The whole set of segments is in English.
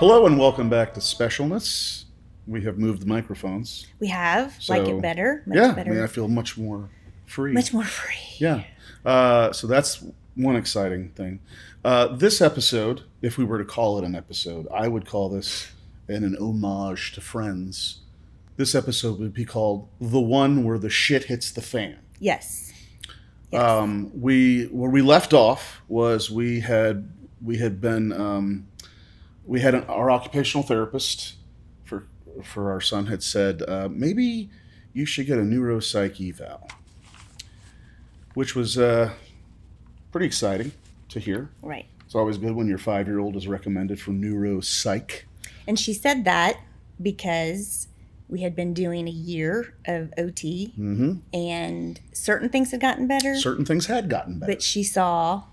Hello and welcome back to Specialness. We have moved the microphones. We have. So, like it better. Much yeah, better. I mean, I feel much more free. Much more free. Yeah. So that's one exciting thing. This episode, if we were to call it an episode, I would call this an homage to Friends. This episode would be called The One Where the Shit Hits the Fan. Yes. Where we left off was we had our occupational therapist for our son had said, maybe you should get a neuropsych eval, which was pretty exciting to hear. Right. It's always good when your 5-year-old is recommended for neuropsych. And she said that because we had been doing a year of OT, and certain things had gotten better. Certain things had gotten better. But she saw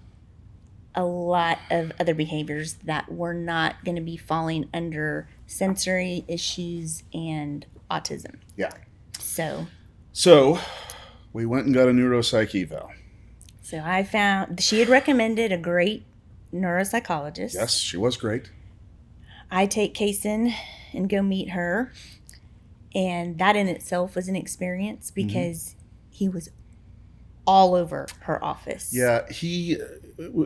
a lot of other behaviors that were not going to be falling under sensory issues and autism. Yeah. So we went and got a neuropsych eval. So I found she had recommended a great neuropsychologist. Yes, she was great. I take Cason and go meet her, and that in itself was an experience because he was all over her office. Yeah,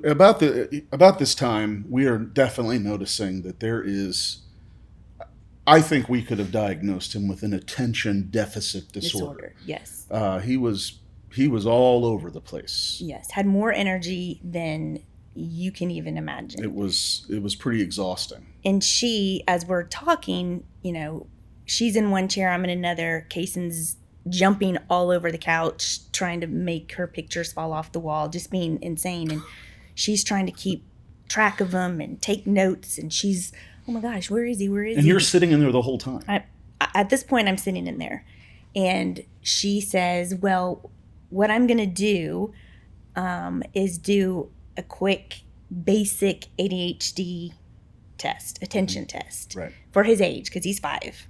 about this time, we are definitely noticing that there is. I think we could have diagnosed him with an attention deficit disorder. Yes. He was all over the place. Yes, had more energy than you can even imagine. It was pretty exhausting. And she, as we're talking, she's in one chair, I'm in another. Cason's jumping all over the couch, trying to make her pictures fall off the wall, just being insane. And she's trying to keep track of them and take notes. And she's, oh my gosh, where is he? Where is he? And you're sitting in there the whole time. At this point, I'm sitting in there. And she says, well, what I'm going to do is do a quick basic ADHD test, attention test, right, for his age, because he's 5.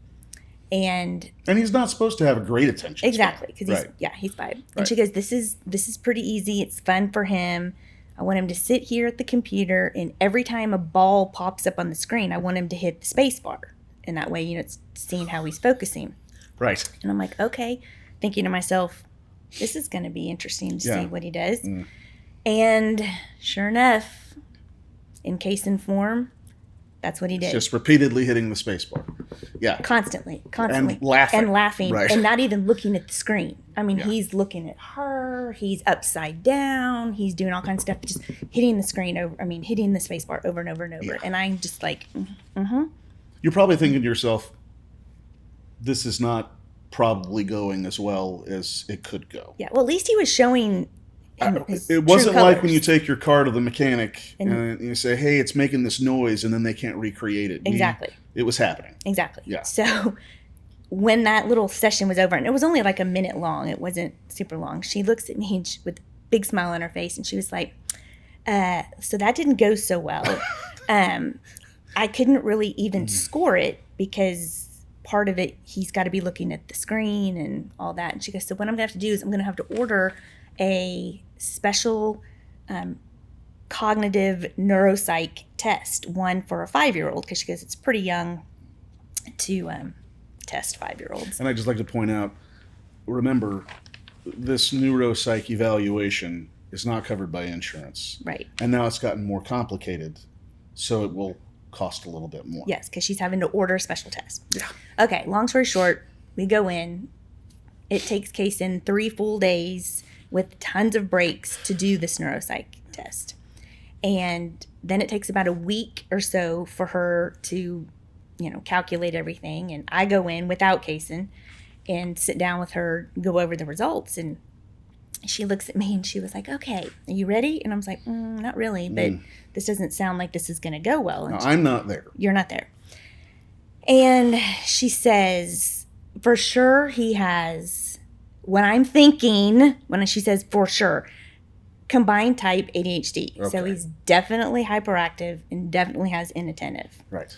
And he's not supposed to have a great attention. Exactly, because he's 5. Right. And she goes, this is pretty easy. It's fun for him. I want him to sit here at the computer, and every time a ball pops up on the screen, I want him to hit the space bar. And that way, it's seeing how he's focusing. Right. And I'm like, okay, thinking to myself, this is going to be interesting to see what he does. And sure enough, in Cason form, that's what he did. Just repeatedly hitting the space bar. Yeah. Constantly. And laughing. Right. And not even looking at the screen. I mean, he's looking at her. He's upside down. He's doing all kinds of stuff. Just hitting the screen hitting the space bar over and over and over. Yeah. And I'm just like, You're probably thinking to yourself, this is not probably going as well as it could go. Yeah. Well, at least he was showing it wasn't like when you take your car to the mechanic and you say, hey, it's making this noise, and then they can't recreate it. Exactly. It was happening. Exactly. Yeah. So when that little session was over, and it was only like a minute long, it wasn't super long, she looks at me with a big smile on her face, and she was like, so that didn't go so well. I couldn't really even score it because part of it, he's got to be looking at the screen and all that. And she goes, so what I'm going to have to do is I'm going to have to order a special cognitive neuropsych test, one for a 5-year-old, because she goes, it's pretty young to test 5-year-olds. And I'd just like to point out, remember, this neuropsych evaluation is not covered by insurance. Right. And now it's gotten more complicated, so it will cost a little bit more. Yes, because she's having to order a special test. Yeah. Okay, long story short, we go in. It takes Cason 3 full days with tons of breaks to do this neuropsych test. And then it takes about a week or so for her to, calculate everything. And I go in without Cason and sit down with her, go over the results. And she looks at me and she was like, okay, are you ready? And I was like, not really, but this doesn't sound like this is going to go well. And I'm not there. You're not there. And she says, for sure he has, what I'm thinking, when she says for sure, combined type ADHD. Okay. So he's definitely hyperactive and definitely has inattentive. Right.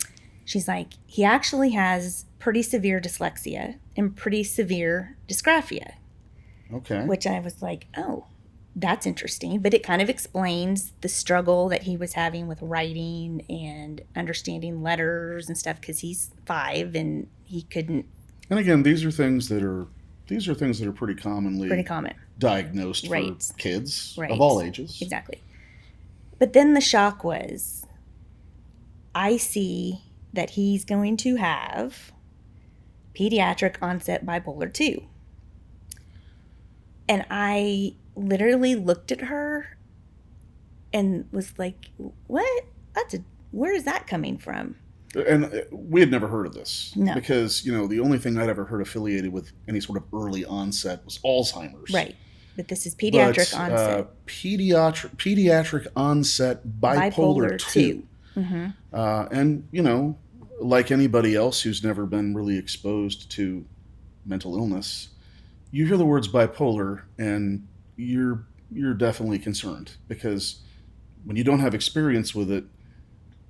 She's like, he actually has pretty severe dyslexia and pretty severe dysgraphia. Okay. Which I was like, oh, that's interesting. But it kind of explains the struggle that he was having with writing and understanding letters and stuff, because he's 5 and he couldn't. And again, these are things that are pretty commonly common diagnosed Right. for kids Right. of all ages. Exactly. But then the shock was, I see that he's going to have pediatric onset bipolar 2. And I literally looked at her and was like, what? Where is that coming from? And we had never heard of this. No. Because, the only thing I'd ever heard affiliated with any sort of early onset was Alzheimer's. Right. But this is pediatric But, onset. Pediatric onset bipolar 2. Mm-hmm. And, like anybody else who's never been really exposed to mental illness, you hear the words bipolar and you're definitely concerned, because when you don't have experience with it,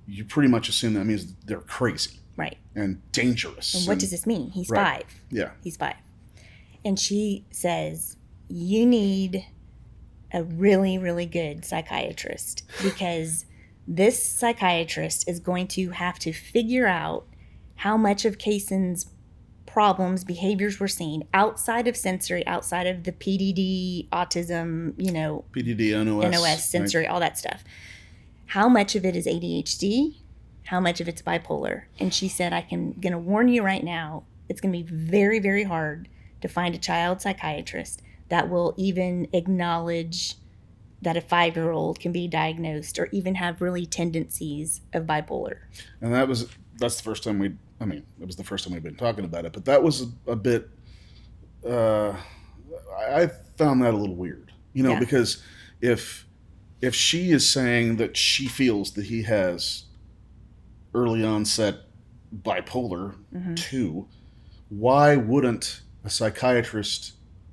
you pretty much assume that means they're crazy. Right. And dangerous. And what does this mean? He's Right. 5. Yeah. He's 5. And she says, you need a really, really good psychiatrist, because this psychiatrist is going to have to figure out how much of Cason's problems, behaviors we're seeing outside of sensory, outside of the PDD, autism, PDD, NOS, sensory, right? all that stuff. How much of it is ADHD? How much of it's bipolar? And she said, I'm going to warn you right now, it's going to be very, very hard to find a child psychiatrist that will even acknowledge that a 5-year-old can be diagnosed or even have really tendencies of bipolar. And that's the first time it was the first time we'd been talking about it, but that was a bit, I found that a little weird, Yeah. because if she is saying that she feels that he has early onset bipolar 2, why wouldn't a psychiatrist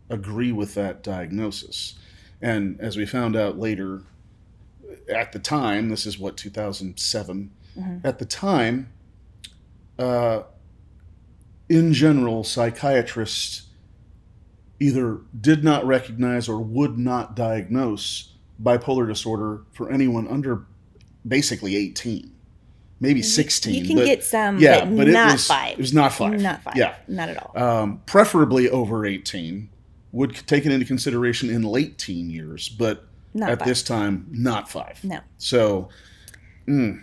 agree with that diagnosis? And as we found out later, at the time, this is 2007, at the time, in general, psychiatrists either did not recognize or would not diagnose bipolar disorder for anyone under basically 18, maybe 16. You can get some, yeah, but but not it was 5. It was not 5. Not 5. Yeah, not at all. Preferably over 18. Would take it into consideration in late teen years, but Not at 5. this time, not 5. No. So,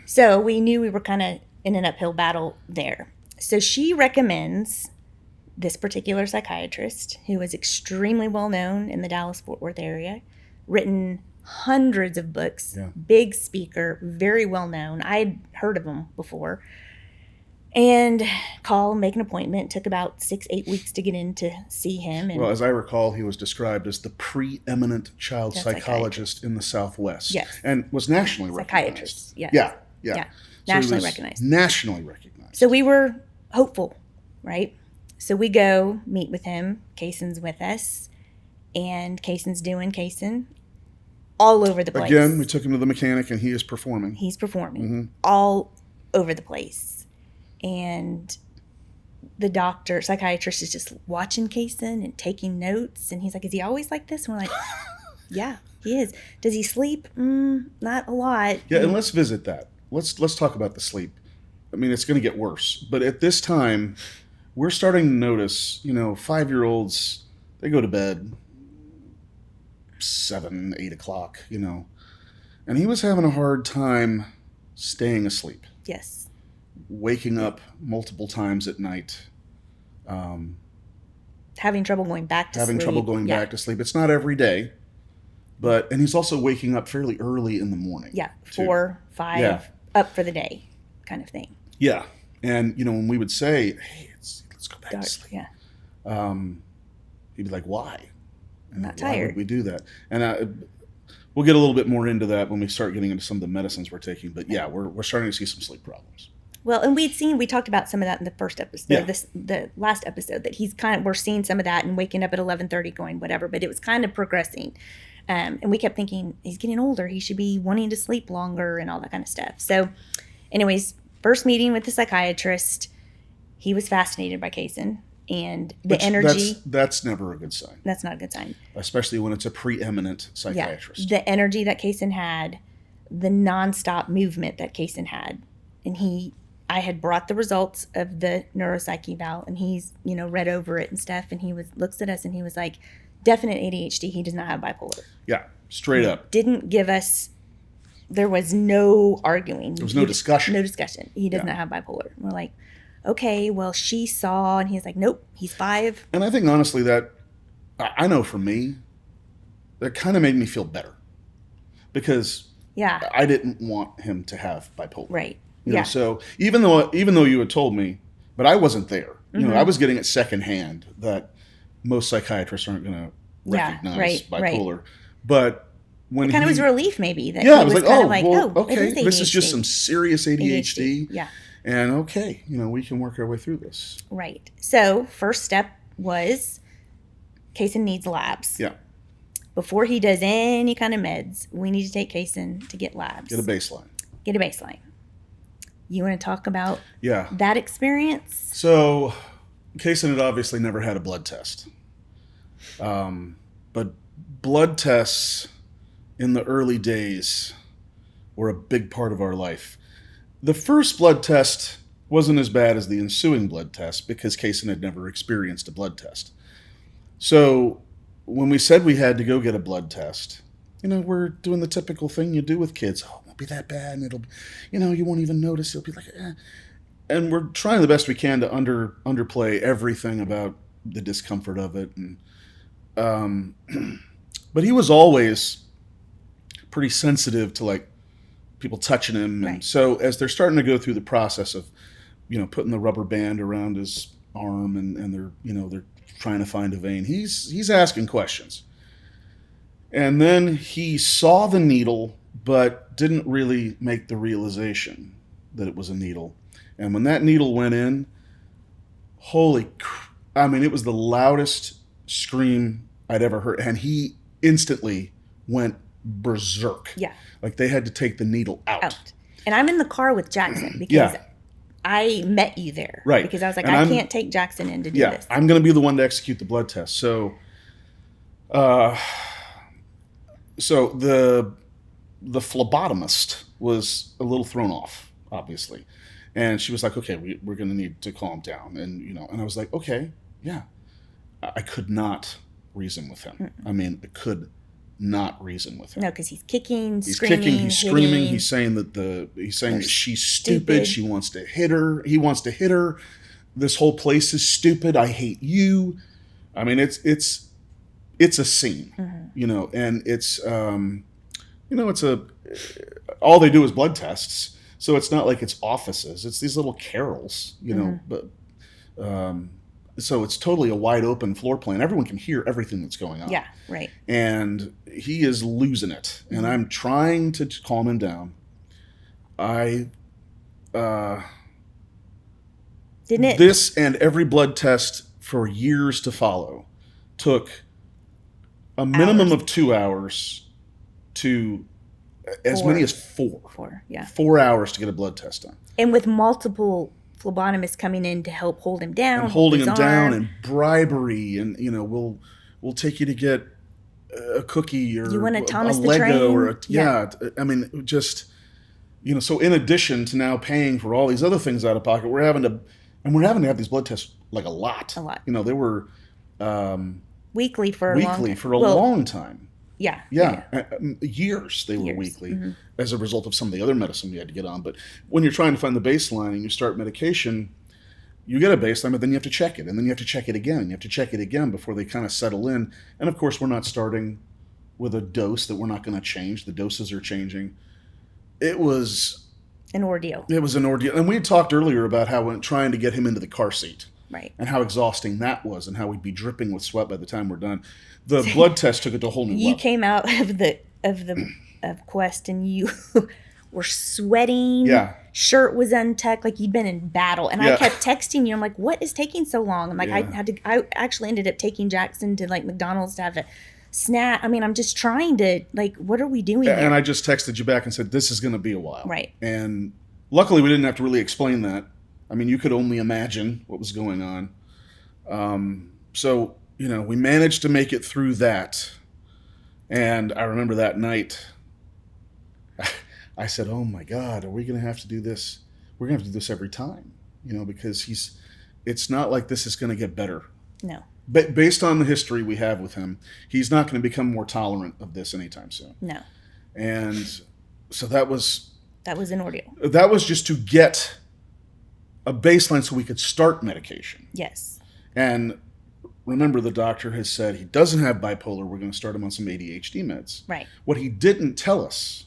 So we knew we were kind of in an uphill battle there. So she recommends this particular psychiatrist, who is extremely well known in the Dallas-Fort Worth area, written hundreds of books, big speaker, very well known. I'd heard of him before. And make an appointment. Took about 6-8 weeks to get in to see him. And well, as I recall, he was described as the preeminent child psychologist in the Southwest. Yes. And was nationally psychiatrist. recognized. Yes. Yeah. Yeah. So Nationally he was recognized. Nationally recognized. So we were hopeful, right? So we go meet with him. Cason's with us. And Cason's doing Cason all over the place. Again, we took him to the mechanic and he is performing. He's performing all over the place. And the psychiatrist is just watching Cason and taking notes. And he's like, is he always like this? And we're like, yeah, he is. Does he sleep? Not a lot. Yeah, and let's visit that. Let's talk about the sleep. I mean, it's going to get worse. But at this time, we're starting to notice, 5-year-olds, they go to bed 7, 8 o'clock, And he was having a hard time staying asleep. Yes. Waking up multiple times at night. Having trouble going back to sleep. Back to sleep. It's not every day. And he's also waking up fairly early in the morning. Yeah, 4, 5, up for the day kind of thing. Yeah. And, when we would say, hey, let's go back to sleep. Yeah. He'd be like, why? I'm not why tired. would we do that? And we'll get a little bit more into that when we start getting into some of the medicines we're taking. But yeah, we're starting to see some sleep problems. Well, and we talked about some of that in the first episode, the last episode, that we're seeing some of that and waking up at 11:30 going whatever, but it was kind of progressing. And we kept thinking, he's getting older, he should be wanting to sleep longer and all that kind of stuff. So anyways, first meeting with the psychiatrist, he was fascinated by Cason. and the energy. That's never a good sign. That's not a good sign. Especially when it's a preeminent psychiatrist. Yeah. The energy that Cason had, the nonstop movement that Cason had. And I had brought the results of the neuropsych eval, and he's, read over it and stuff, and he looks at us and he was like, definite ADHD, he does not have bipolar. Yeah, straight up. Didn't give us, there was no arguing. There was no discussion. No discussion. He does not have bipolar. We're like, okay, well, she saw, and he's like, nope, he's 5. And I think, honestly, that, I know for me, that kind of made me feel better. Because I didn't want him to have bipolar. Right. You know, so even though you had told me, but I wasn't there. Mm-hmm. I was getting it secondhand that most psychiatrists aren't going to recognize bipolar. Right. But when it kind of was a relief, maybe. That I was like, okay, it is this is just some serious ADHD. Yeah. And okay, we can work our way through this. Right. So first step was Cason needs labs. Yeah. Before he does any kind of meds, we need to take Cason to get labs. Get a baseline. You want to talk about Yeah. that experience? So, Cason had obviously never had a blood test. But blood tests in the early days were a big part of our life. The first blood test wasn't as bad as the ensuing blood test because Cason had never experienced a blood test. So, when we said we had to go get a blood test, we're doing the typical thing you do with kids. Oh, it won't be that bad, and it'll, you won't even notice. It'll be like, eh. And we're trying the best we can to underplay everything about the discomfort of it. And but he was always pretty sensitive to like people touching him, and so as they're starting to go through the process of, putting the rubber band around his arm, and they're trying to find a vein, he's asking questions. And then he saw the needle, but didn't really make the realization that it was a needle. And when that needle went in, it was the loudest scream I'd ever heard. And he instantly went berserk. Yeah. Like they had to take the needle out. And I'm in the car with Jackson because I met you there. Right. Because I was like, I can't take Jackson in to do this. I'm going to be the one to execute the blood test. So, the phlebotomist was a little thrown off, obviously. And she was like, okay, we're going to need to calm down. And, and I was like, okay, yeah. I could not reason with him. I could not reason with him. No, because he's kicking, he's screaming. He's saying that she's stupid. She wants to hit her. He wants to hit her. This whole place is stupid. I hate you. It's a scene, and it's all they do is blood tests. So it's not like it's offices. It's these little carols, but so it's totally a wide open floor plan. Everyone can hear everything that's going on. Yeah, right. And he is losing it. And I'm trying to calm him down. This and every blood test for years to follow took a minimum of 2 hours to as many as 4. 4 hours to get a blood test done. And with multiple phlebotomists coming in to help hold him down. And holding him down, and bribery, and we'll take you to get a cookie or you want to Thomas a the Lego Train? Or so in addition to now paying for all these other things out of pocket, we're having to have these blood tests like a lot. They were weekly for a long time. Yeah. Years they were weekly as a result of some of the other medicine we had to get on. But when you're trying to find the baseline and you start medication, you get a baseline, but then you have to check it, and then you have to check it again, and you have to check it again before they kind of settle in. And of course, we're not starting with a dose that we're not going to change. The doses are changing. It was an ordeal. And we had talked earlier about how when trying to get him into the car seat. Right. And how exhausting that was, and how we'd be dripping with sweat by the time we're done. The blood test took it to a whole new level. You came out of Quest and you were sweating. Yeah. Shirt was untucked, like you'd been in battle. And I kept texting you. I'm like, what is taking so long? I'm like, I actually ended up taking Jackson to like McDonald's to have a snack. I'm just trying to, like, what are we doing here? And I just texted you back and said, this is going to be a while. Right. And luckily we didn't have to really explain that. You could only imagine what was going on. So, we managed to make it through that. And I remember that night, I said, oh my God, are we going to have to do this? We're going to have to do this every time, because it's not like this is going to get better. No. But based on the history we have with him, he's not going to become more tolerant of this anytime soon. No. And so that was an ordeal. That was just to get a baseline so we could start medication. Yes. And remember, the doctor has said he doesn't have bipolar. We're going to start him on some ADHD meds. Right. What he didn't tell us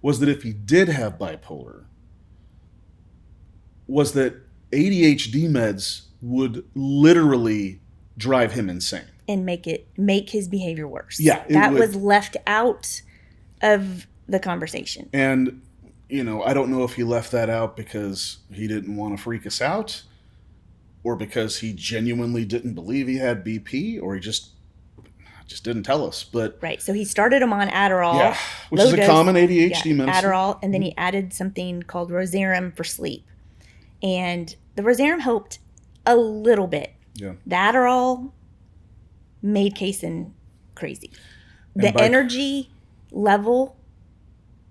was that if he did have bipolar, was that ADHD meds would literally drive him insane. And make his behavior worse. Yeah. That was left out of the conversation. And, I don't know if he left that out because he didn't want to freak us out, or because he genuinely didn't believe he had BP, or he just didn't tell us. But right. So he started him on Adderall. Yeah, which is a common ADHD medicine. Adderall, and then he added something called Rosarum for sleep. And the Rosarum helped a little bit. Yeah. The Adderall made Cason crazy. The energy level,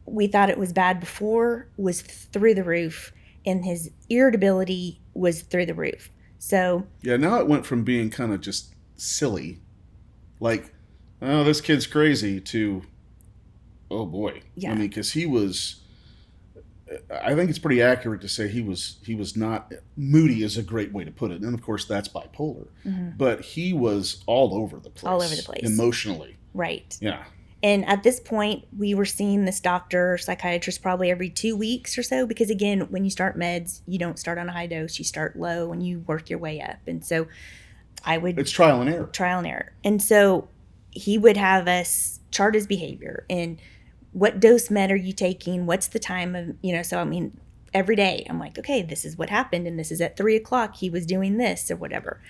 we thought it was bad before, was through the roof, and his irritability was through the roof. So yeah, now it went from being kind of just silly, like, oh, this kid's crazy, to, oh boy. Yeah. I mean, because I think it's pretty accurate to say he was not, moody is a great way to put it. And of course that's bipolar, but he was all over the place. Emotionally. Right. Yeah. And at this point, we were seeing this doctor, psychiatrist, probably every 2 weeks or so, because again, when you start meds, you don't start on a high dose, you start low and you work your way up. And so it's trial and error. Trial and error. And so he would have us chart his behavior and what dose med are you taking? What's the time of, so I mean, every day I'm like, okay, this is what happened. And this is at 3:00. He was doing this or whatever.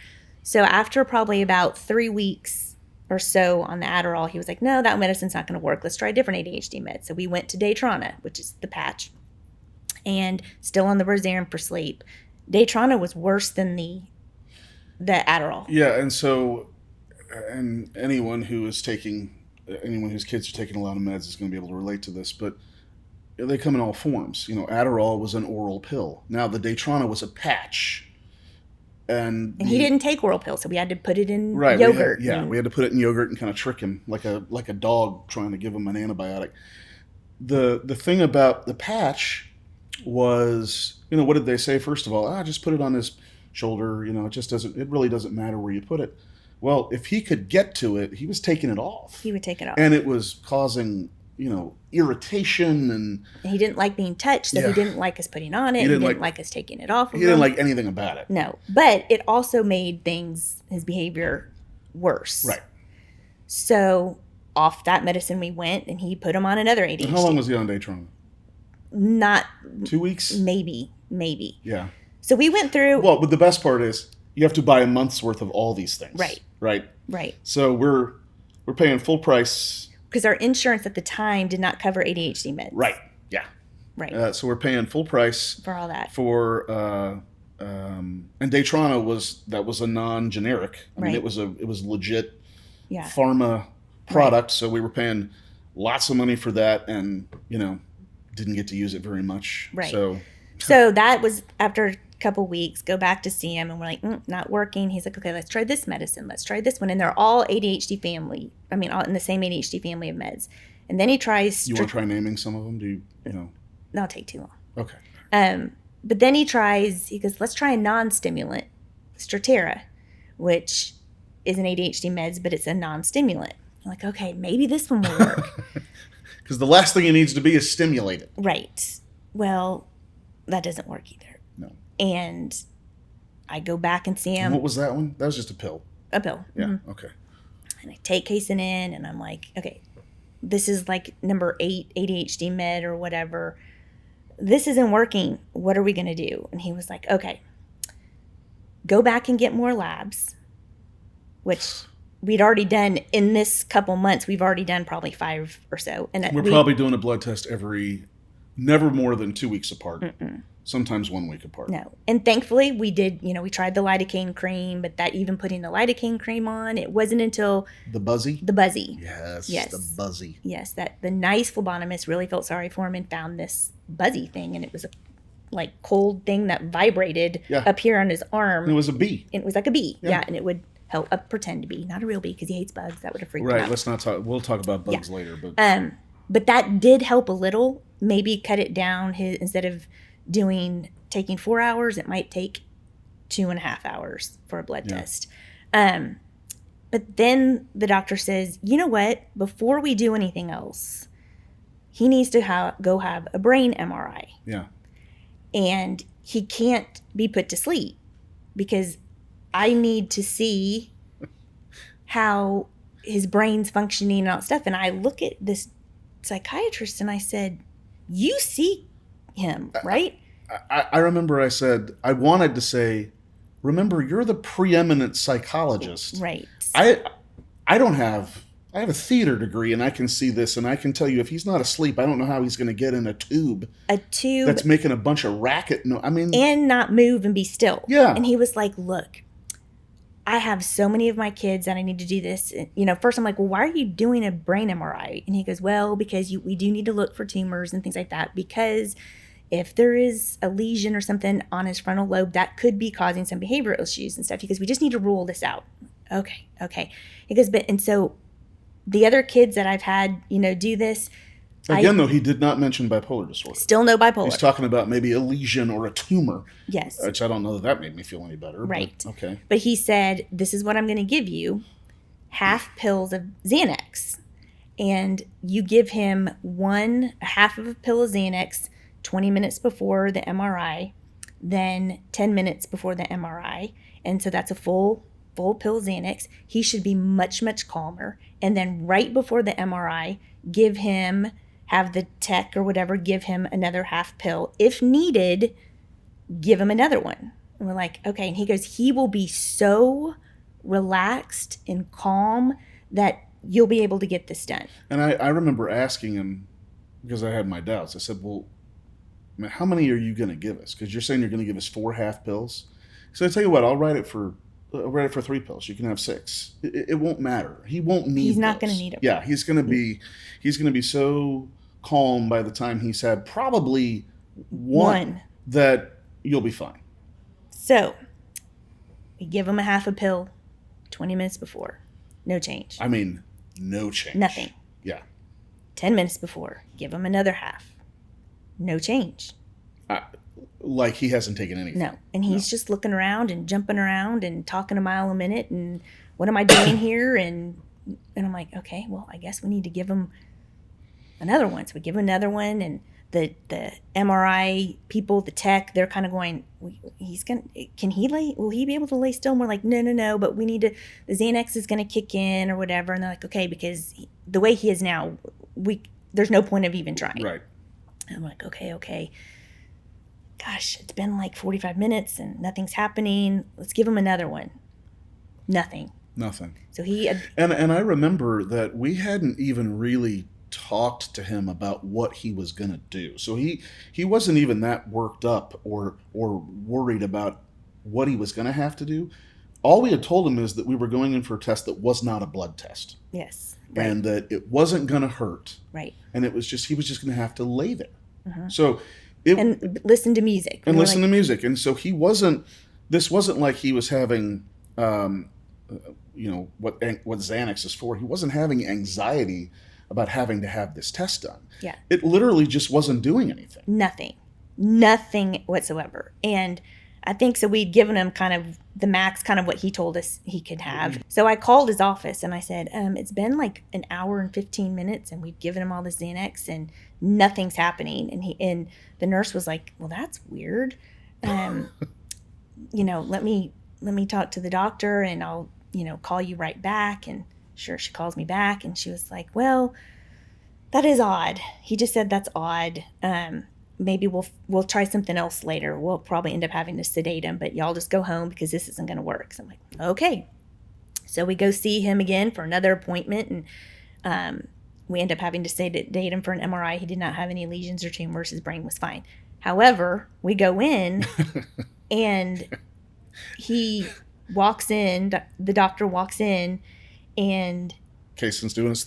So after probably about 3 weeks or so on the Adderall, he was like, no, that medicine's not going to work. Let's try a different ADHD med. So we went to Daytrana, which is the patch, and still on the Rosarum for sleep. Daytrana was worse than the Adderall. Yeah. And so, and anyone whose kids are taking a lot of meds is going to be able to relate to this, but they come in all forms. Adderall was an oral pill. Now the Daytrana was a patch. And he didn't take oral pills, so we had to put it in yogurt. We had to put it in yogurt and kind of trick him like a dog trying to give him an antibiotic. The thing about the patch was, what did they say? First of all, just put it on his shoulder. It really doesn't matter where you put it. Well, if he could get to it, he was taking it off. He would take it off. And it was causing, irritation. And he didn't like being touched, so he didn't like us putting on it. He didn't like us taking it off. He didn't like anything about it. No. But it also made his behavior worse. Right. So off that medicine we went, and he put him on another ADHD. And how long was he on Daytrana? Not 2 weeks? Maybe. Yeah. So we went through. Well, but the best part is you have to buy a month's worth of all these things. Right. So we're paying full price. Because our insurance at the time did not cover ADHD meds. Right. Yeah. Right. So we're paying full price for all that. And Daytrana was a non-generic. I mean, it was legit pharma product. Right. So we were paying lots of money for that, and didn't get to use it very much. Right. So that was after a couple weeks. Go back to see him, and we're like, not working. He's like, okay, let's try this medicine. Let's try this one, and they're all ADHD family. I mean, all in the same ADHD family of meds. And then he tries. You want to try naming some of them? Do you know? That'll take too long. Okay. But then he goes, let's try a non-stimulant, Strattera, which is an ADHD meds, but it's a non-stimulant. I'm like, okay, maybe this one will work. Because the last thing he needs to be is stimulated. Right. Well, that doesn't work either. No. And I go back and see him. What was that one? That was just a pill. A pill. Yeah, Mm-hmm. Okay. And I take Cason in, and I'm like, okay, this is like number 8 ADHD med or whatever. This isn't working. What are we going to do? And he was like, okay, go back and get more labs, which we'd already done in this couple months. We've already done probably 5 or so. And we're probably doing a blood test every Never more than 2 weeks apart. Sometimes 1 week apart. No. And thankfully we did, we tried the lidocaine cream, but that even putting the lidocaine cream on, it wasn't until The buzzy? the buzzy. Yes, Yes. the buzzy. Yes, that the nice phlebotomist really felt sorry for him and found this buzzy thing, and it was a cold thing that vibrated up here on his arm. And it was a bee. And it was like a bee. Yeah, and it would help pretend to be, not a real bee because he hates bugs. That would have freaked him out. Right, let's not talk. We'll talk about bugs later. But that did help a little. Maybe cut it down. Instead of taking 4 hours, it might take 2.5 hours for a blood test. But then the doctor says, you know what? Before we do anything else, he needs to go have a brain MRI. Yeah. And he can't be put to sleep because I need to see how his brain's functioning and all that stuff. And I look at this psychiatrist and I said, you see him, right? I remember I wanted to say, remember, you're the preeminent psychologist. Right. I have a theater degree and I can see this and I can tell you if he's not asleep, I don't know how he's going to get in a tube that's making a bunch of racket. No, I mean, and not move and be still. Yeah. And he was like, look, I have so many of my kids that I need to do this. First I'm like, well, why are you doing a brain MRI? And he goes, well, because we do need to look for tumors and things like that, because if there is a lesion or something on his frontal lobe, that could be causing some behavioral issues and stuff. He goes, we just need to rule this out. Okay. He goes, and so the other kids that I've had, do this. Again, though, he did not mention bipolar disorder. Still no bipolar. He's talking about maybe a lesion or a tumor. Yes. Which I don't know that made me feel any better. Right. But, okay. But he said, this is what I'm going to give you, half pills of Xanax. And you give him half of a pill of Xanax 20 minutes before the MRI, then 10 minutes before the MRI. And so that's a full pill of Xanax. He should be much, much calmer. And then right before the MRI, have the tech or whatever, give him another half pill. If needed, give him another one. And we're like, okay. And he goes, he will be so relaxed and calm that you'll be able to get this done. And I remember asking him, because I had my doubts, I said, well, how many are you going to give us? Because you're saying you're going to give us 4 half pills. So I tell you what, I'll write it for 3 pills. You can have 6. It won't matter. He won't need. He's not going to need them. Yeah, he's going to be so calm by the time he's had probably one that you'll be fine. So we give him a half a pill 20 minutes before. No change. I mean, no change. Nothing. Yeah. 10 minutes before, give him another half. No change. Like he hasn't taken anything. No. And he's just looking around and jumping around and talking a mile a minute. And what am I doing here? And I'm like, okay, well, I guess we need to give him another one. So we give him another one. And the MRI people, the tech, they're kind of going, will he be able to lay still? And we're like, no, but we need to, the Xanax is going to kick in or whatever. And they're like, okay, because the way he is now, there's no point of even trying. Right. And I'm like, okay. Gosh, it's been like 45 minutes and nothing's happening. Let's give him another one. Nothing. So he... And I remember that we hadn't even really talked to him about what he was going to do. So he wasn't even that worked up or worried about what he was going to have to do. All we had told him is that we were going in for a test that was not a blood test. Yes. Right. And that it wasn't going to hurt. Right. And he was just going to have to lay there. Uh-huh. So... and listen to music. And listen to music. And so this wasn't like he was having, what Xanax is for. He wasn't having anxiety about having to have this test done. Yeah. It literally just wasn't doing anything. Nothing whatsoever. And I think so we'd given him kind of the max, kind of what he told us he could have. So I called his office and I said, it's been like an hour and 15 minutes and we've given him all this Xanax and nothing's happening. And the nurse was like, well, that's weird. Let me talk to the doctor and I'll, call you right back. And sure, she calls me back and she was like, well, that is odd. He just said that's odd. Maybe we'll try something else later. We'll probably end up having to sedate him, but y'all just go home because this isn't going to work. So I'm like, okay. So we go see him again for another appointment, and we end up having to sedate him for an MRI. He did not have any lesions or tumors. His brain was fine. However, we go in and he walks in, the doctor walks in, and Cason's doing his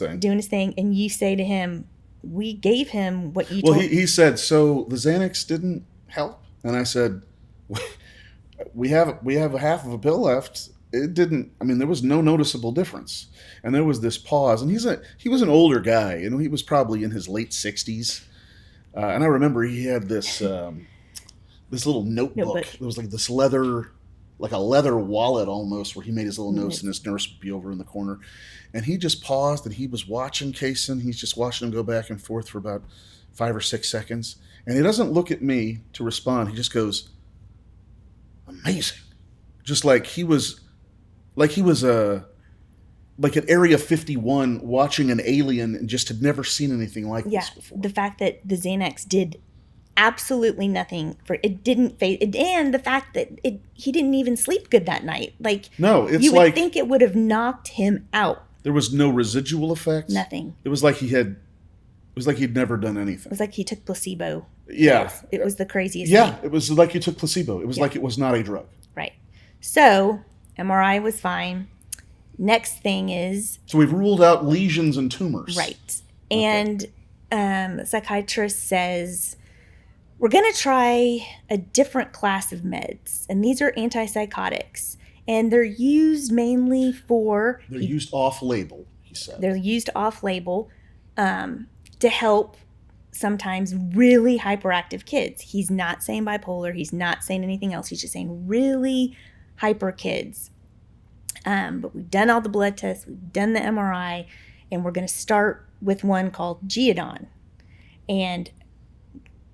thing. And you say to him, we gave him what you told. Well, he said, so the Xanax didn't help? And I said, we have half of a pill left. It didn't, I mean, there was no noticeable difference. And there was this pause. And he was an older guy. You know, he was probably in his late 60s. And I remember he had this this little notebook. It was like this leather wallet almost, where he made his little notes, and his nurse would be over in the corner. And he just paused, and he was watching Cason. He's just watching him go back and forth for about 5 or 6 seconds. And he doesn't look at me to respond. He just goes, amazing. Just like he was like at Area 51 watching an alien and just had never seen anything like this before. The fact that the Xanax did absolutely nothing for it, didn't fade, and the fact that he didn't even sleep good that night. Like, no, it's you would think it would have knocked him out. There was no residual effect. Nothing. It was like he'd never done anything. It was like he took placebo. Yeah. It was the craziest thing. It was like he took placebo. It was like it was not a drug. Right. So MRI was fine. Next thing is... So we've ruled out lesions and tumors. Right. And the psychiatrist says, we're going to try a different class of meds. And these are antipsychotics. And they're used mainly for... They're used off-label, he said. They're used off-label to help sometimes really hyperactive kids. He's not saying bipolar. He's not saying anything else. He's just saying really hyper kids. But we've done all the blood tests, we've done the MRI, and we're going to start with one called Geodon. And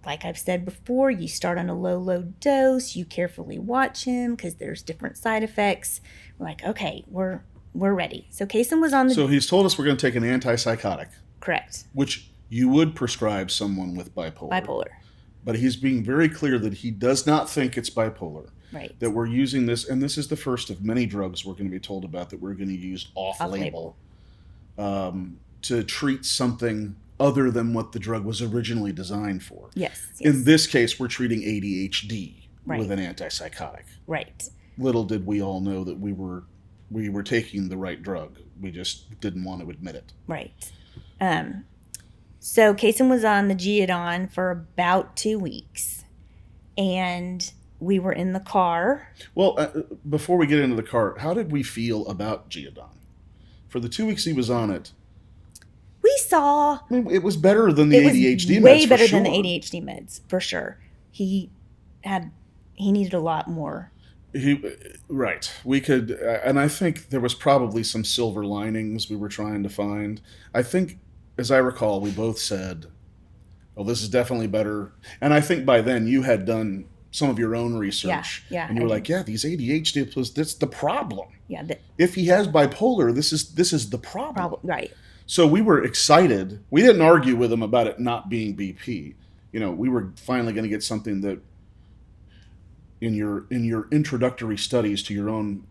like I've said before, you start on a low dose, you carefully watch him because there's different side effects. We're like, okay, we're ready. So Cason was on the... So he's told us we're going to take an antipsychotic. Correct. Which you would prescribe someone with bipolar. But he's being very clear that he does not think it's bipolar. Right. That we're using this, and this is the first of many drugs we're going to be told about that we're going to use off-label to treat something other than what the drug was originally designed for. Yes. In this case, we're treating ADHD with an antipsychotic. Right. Little did we all know that we were taking the right drug. We just didn't want to admit it. Right. So Cason was on the Geodon for about 2 weeks, and we were in the car. Well, before we get into the car, how did we feel about Geodon? For the 2 weeks he was on it, we saw... I mean, it was better than the ADHD meds, way better than the ADHD meds, for sure. He needed a lot more. Right. We could, and I think there was probably some silver linings we were trying to find. I think, as I recall, we both said, oh, this is definitely better. And I think by then you had done some of your own research. Yeah. And you were like, yeah, these ADHD, that's the problem. Yeah. If he has bipolar, this is the problem. Right. So we were excited. We didn't argue with him about it not being BP. You know, we were finally going to get something that in your introductory studies to your own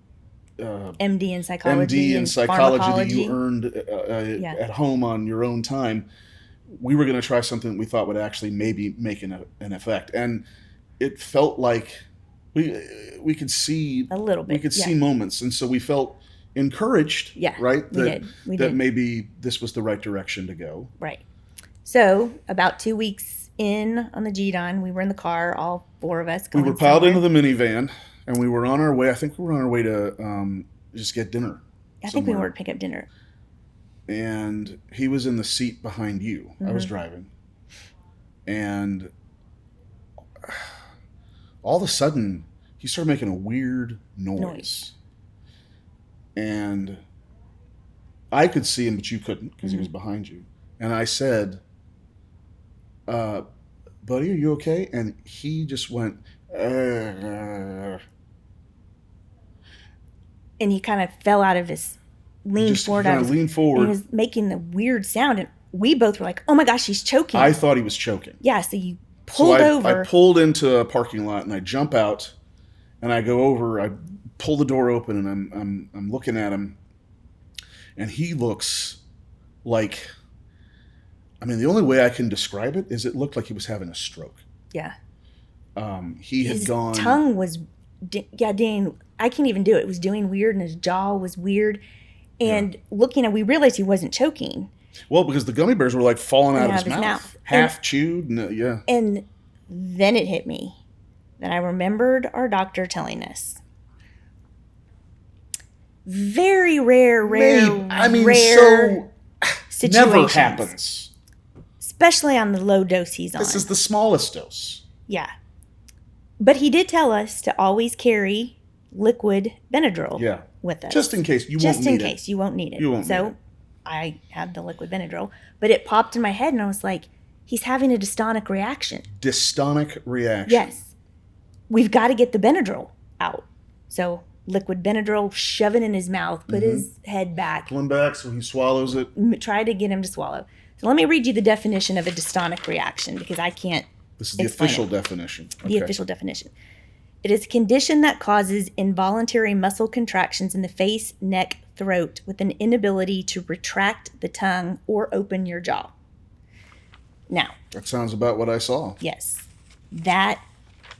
MD in psychology that you earned at home on your own time, we were going to try something that we thought would actually maybe make an effect. And it felt like we could see a little bit. We could see moments, and so we felt encouraged. Yeah, right. We did. Maybe this was the right direction to go. Right. So about 2 weeks in on the Geodon, we were in the car, all four of us. We were piled into the minivan, and we were on our way. I think we were on our way to just get dinner. I think we were to pick up dinner. And he was in the seat behind you. Mm-hmm. I was driving. And all of a sudden, he started making a weird noise. And I could see him, but you couldn't because he was behind you. And I said, buddy, are you okay? And he just went, And he kind of fell out of his leaned forward. And he was making the weird sound. And we both were like, oh my gosh, he's choking. I thought he was choking. Yeah, so you pulled over. I pulled into a parking lot and I jump out and I go over, I pull the door open and I'm looking at him, and he looks like I mean, the only way I can describe it is it looked like he was having a stroke. Yeah. He had His gone. tongue was, Dan, I can't even do it. It was doing weird, and his jaw was weird. And looking at, we realized he wasn't choking. Well, because the gummy bears were like falling out of his his mouth. Half chewed. Yeah. And then it hit me that I remembered our doctor telling us. Very rare so situations. never happens. Especially on the low dose he's on. This is the smallest dose. Yeah. But he did tell us to always carry liquid Benadryl with us. Just in case. You won't need it. So I have the liquid Benadryl. But it popped in my head and I was like, he's having a dystonic reaction. Dystonic reaction. Yes. We've got to get the Benadryl out. So liquid Benadryl, shove it in his mouth, put his head back. Pull him back so he swallows it. Try to get him to swallow. So let me read you the definition of a dystonic reaction because I can't. This is the official definition. The official definition. It is a condition that causes involuntary muscle contractions in the face, neck, throat with an inability to retract the tongue or open your jaw. Now. That sounds about what I saw. Yes. That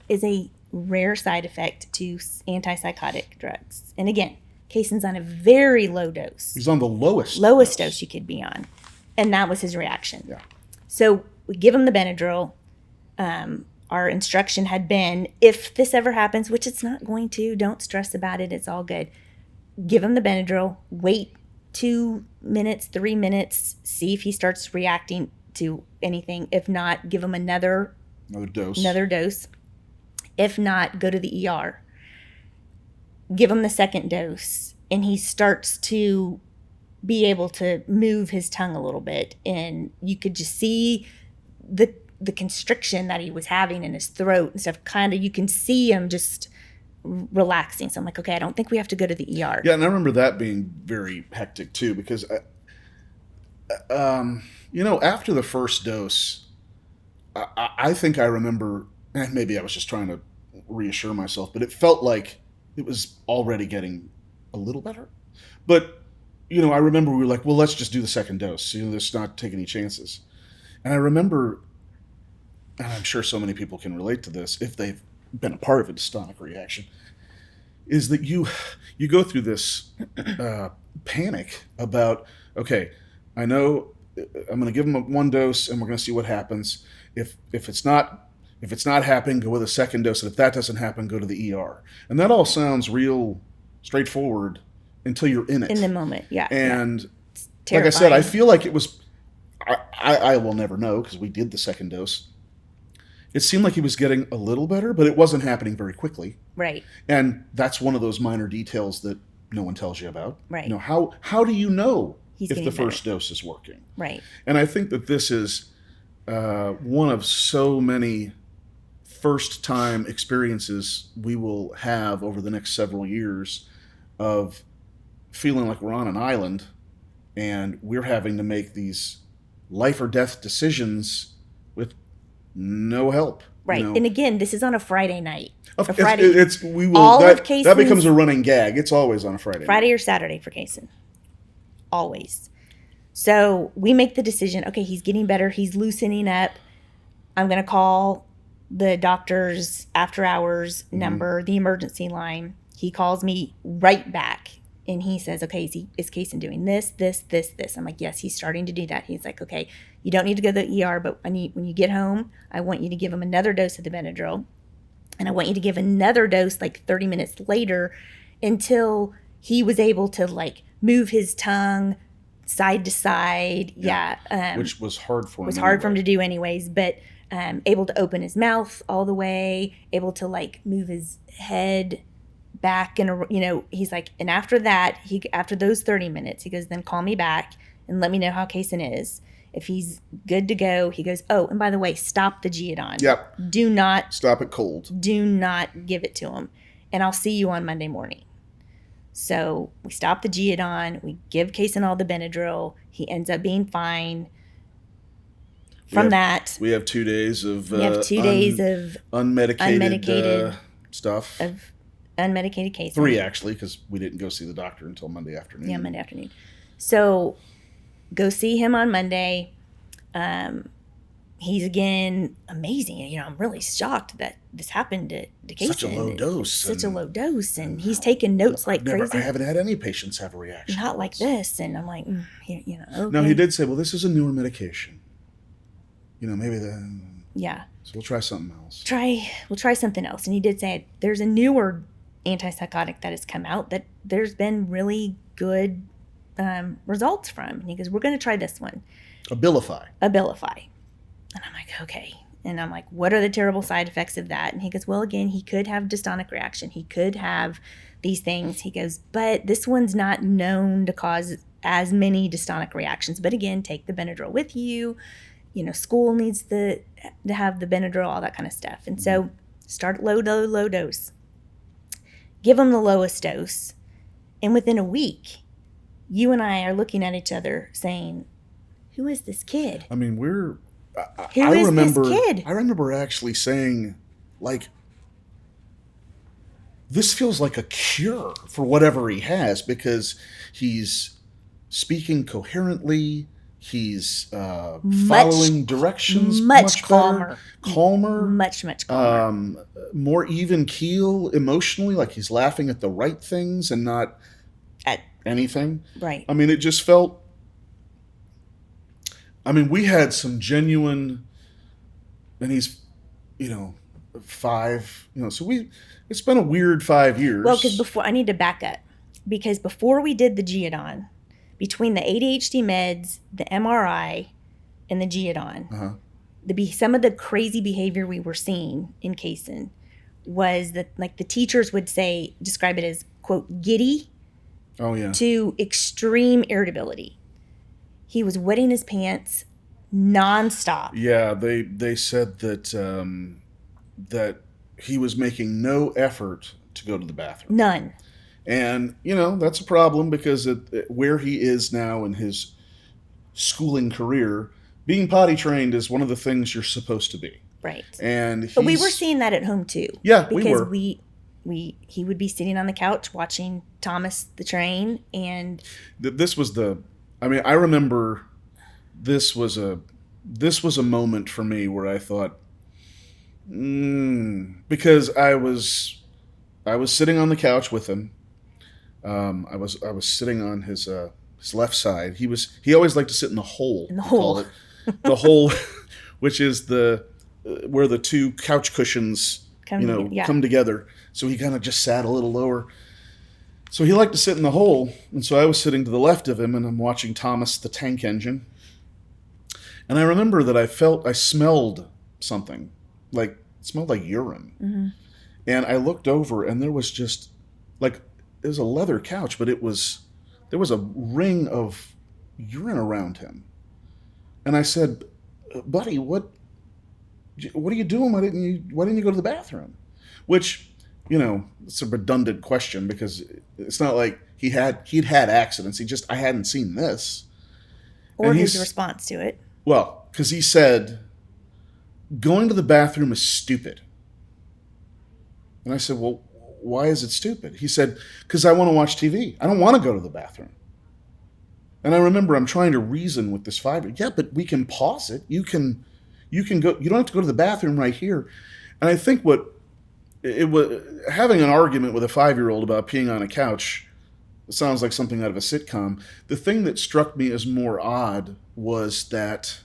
is a rare side effect to antipsychotic drugs. And again, Cason's on a very low dose. He's on the lowest dose you could be on. And that was his reaction. Yeah. So we give him the Benadryl. Our instruction had been, if this ever happens, which it's not going to, don't stress about it. It's all good. Give him the Benadryl. Wait 2 minutes, 3 minutes. See if he starts reacting to anything. If not, give him another dose. If not, go to the ER. Give him the second dose. And he starts to be able to move his tongue a little bit. And you could just see the constriction that he was having in his throat and stuff. Kind of, you can see him just relaxing. So I'm like, okay, I don't think we have to go to the ER. Yeah, and I remember that being very hectic too because, after the first dose, I think I remember, maybe I was just trying to reassure myself, but it felt like it was already getting a little better. But, I remember we were like, well, let's just do the second dose. Let's not take any chances. And I remember, and I'm sure so many people can relate to this if they've been a part of a dystonic reaction, is that you go through this panic about, okay, I know I'm going to give them one dose and we're going to see what happens. If it's not happening, go with a second dose. And if that doesn't happen, go to the ER. And that all sounds real straightforward until you're in it. In the moment, yeah. And like I said, I feel like it was, I will never know because we did the second dose. It seemed like he was getting a little better, but it wasn't happening very quickly. Right. And that's one of those minor details that no one tells you about. Right. How do you know if the first dose is working? Right. And I think that this is one of so many first-time experiences we will have over the next several years of feeling like we're on an island and we're having to make these life or death decisions with no help. Right. And again, this is on a Friday night. That becomes a running gag. It's always on a Friday night. Or Saturday for Cason. Always. So we make the decision, okay, he's getting better. He's loosening up. I'm going to call the doctor's after hours number, the emergency line. He calls me right back. And he says, okay, is Cason doing this? I'm like, yes, he's starting to do that. He's like, okay, you don't need to go to the ER, but when you get home, I want you to give him another dose of the Benadryl. And I want you to give another dose like 30 minutes later until he was able to move his tongue side to side. Yeah. Which was hard for him. Was hard for him to do anyways, but able to open his mouth all the way, able to move his head back, and he's like, and after that, after those 30 minutes, he goes, then call me back and let me know how Cason is. If he's good to go, he goes, oh, and by the way, stop the Geodon. Yep. Do not stop it cold. Do not give it to him, and I'll see you on Monday morning. So we stop the Geodon. We give Cason all the Benadryl. He ends up being fine. From that, we have 2 days of unmedicated stuff. Of unmedicated Cason. 3 actually, because we didn't go see the doctor until Monday afternoon. Yeah, Monday afternoon. So go see him on Monday. He's again amazing. You know, I'm really shocked that this happened to Cason. Such a low dose. Such a low dose. And he's taking notes like crazy. I haven't had any patients have a reaction. Not like this. And I'm like, you know, okay. Now, he did say, well, this is a newer medication. You know, maybe yeah. So we'll try something else. We'll try something else. And he did say there's a newer antipsychotic that has come out that there's been really good results from. And he goes, we're going to try this one. Abilify. And I'm like, okay. And I'm like, what are the terrible side effects of that? And he goes, well, again, he could have dystonic reaction. He could have these things. He goes, but this one's not known to cause as many dystonic reactions. But again, take the Benadryl with you. You know, school needs to have the Benadryl, all that kind of stuff. And so start low dose. Give him the lowest dose. And within a week, you and I are looking at each other saying, who is this kid? I mean, I remember actually saying, like, this feels like a cure for whatever he has, because he's speaking coherently. He's following directions much calmer. Much calmer. More even keel emotionally, like he's laughing at the right things and not at anything. Right. I mean, it just felt... I mean, we had some genuine... And he's, 5... so it's been a weird 5 years. Well, because I need to back up. Because before we did the Geodon, between the ADHD meds, the MRI, and the Geodon, some of the crazy behavior we were seeing in Cason was that, like, the teachers would describe it as, quote, giddy to extreme irritability. He was wetting his pants nonstop. Yeah, they said that that he was making no effort to go to the bathroom. None. And, that's a problem, because where he is now in his schooling career, being potty trained is one of the things you're supposed to be. Right. But we were seeing that at home too. Yeah, because we were. He would be sitting on the couch watching Thomas the Train, and this was I remember this was a moment for me where I thought, because I was sitting on the couch with him. I was sitting on his left side. He always liked to sit in the hole. In the hole. The hole, which is where the two couch cushions come together. So he kind of just sat a little lower. So he liked to sit in the hole, and so I was sitting to the left of him, and I'm watching Thomas the Tank Engine. And I remember that I smelled something, it smelled like urine. Mm-hmm. And I looked over, and there was just, it was a leather couch, but there was a ring of urine around him. And I said, buddy, what are you doing? Why didn't you go to the bathroom? Which, it's a redundant question, because it's not like he'd had accidents. I hadn't seen this. Or his response to it. Well, because he said, going to the bathroom is stupid. And I said, well, why is it stupid? He said, because I want to watch TV. I don't want to go to the bathroom. And I remember I'm trying to reason with this 5-year-old. Yeah, but we can pause it. You can go. You don't have to go to the bathroom right here. And I think it was having an argument with a 5-year-old about peeing on a couch. It sounds like something out of a sitcom. The thing that struck me as more odd was that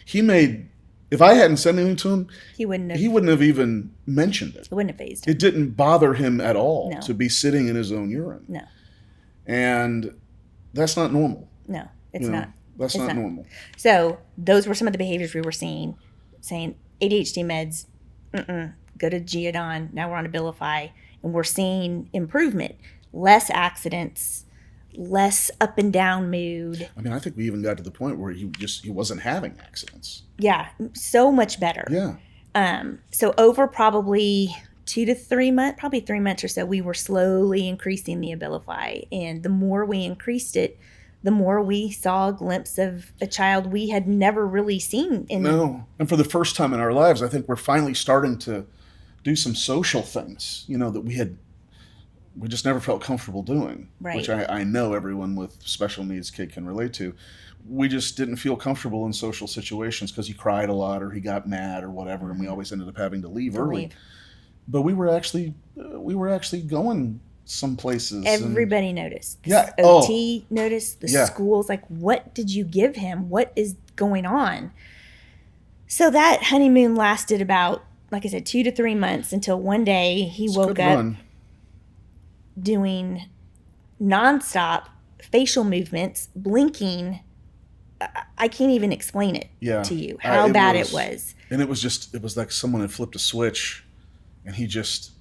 if I hadn't said anything to him, he wouldn't have even mentioned it. It wouldn't have fazed him. It didn't bother him at all No. to be sitting in his own urine. No. And that's not normal. No, it's not. That's not normal. So those were some of the behaviors we were seeing, saying ADHD meds, go to Geodon, now we're on Abilify, and we're seeing improvement. Less accidents, less up and down mood. I mean, I think we even got to the point where he wasn't having accidents. Yeah, so much better. Yeah. So over probably 2 to 3 months, probably 3 months or so, we were slowly increasing the Abilify. And the more we increased it, the more we saw a glimpse of a child we had never really seen. No. And for the first time in our lives, I think we're finally starting to do some social things, that we had we just never felt comfortable doing, Right. which I know everyone with special needs kid can relate to. We just didn't feel comfortable in social situations because he cried a lot or he got mad or whatever, and we always ended up having to leave early. But we were actually going some places. Everybody noticed. Yeah. OT noticed. The Yeah. schools, like, what did you give him? What is going on? So that honeymoon lasted about, like I said, 2 to 3 months until one day he woke up doing nonstop facial movements, blinking. I can't even explain it to you, how bad it was. And it was like someone had flipped a switch and he just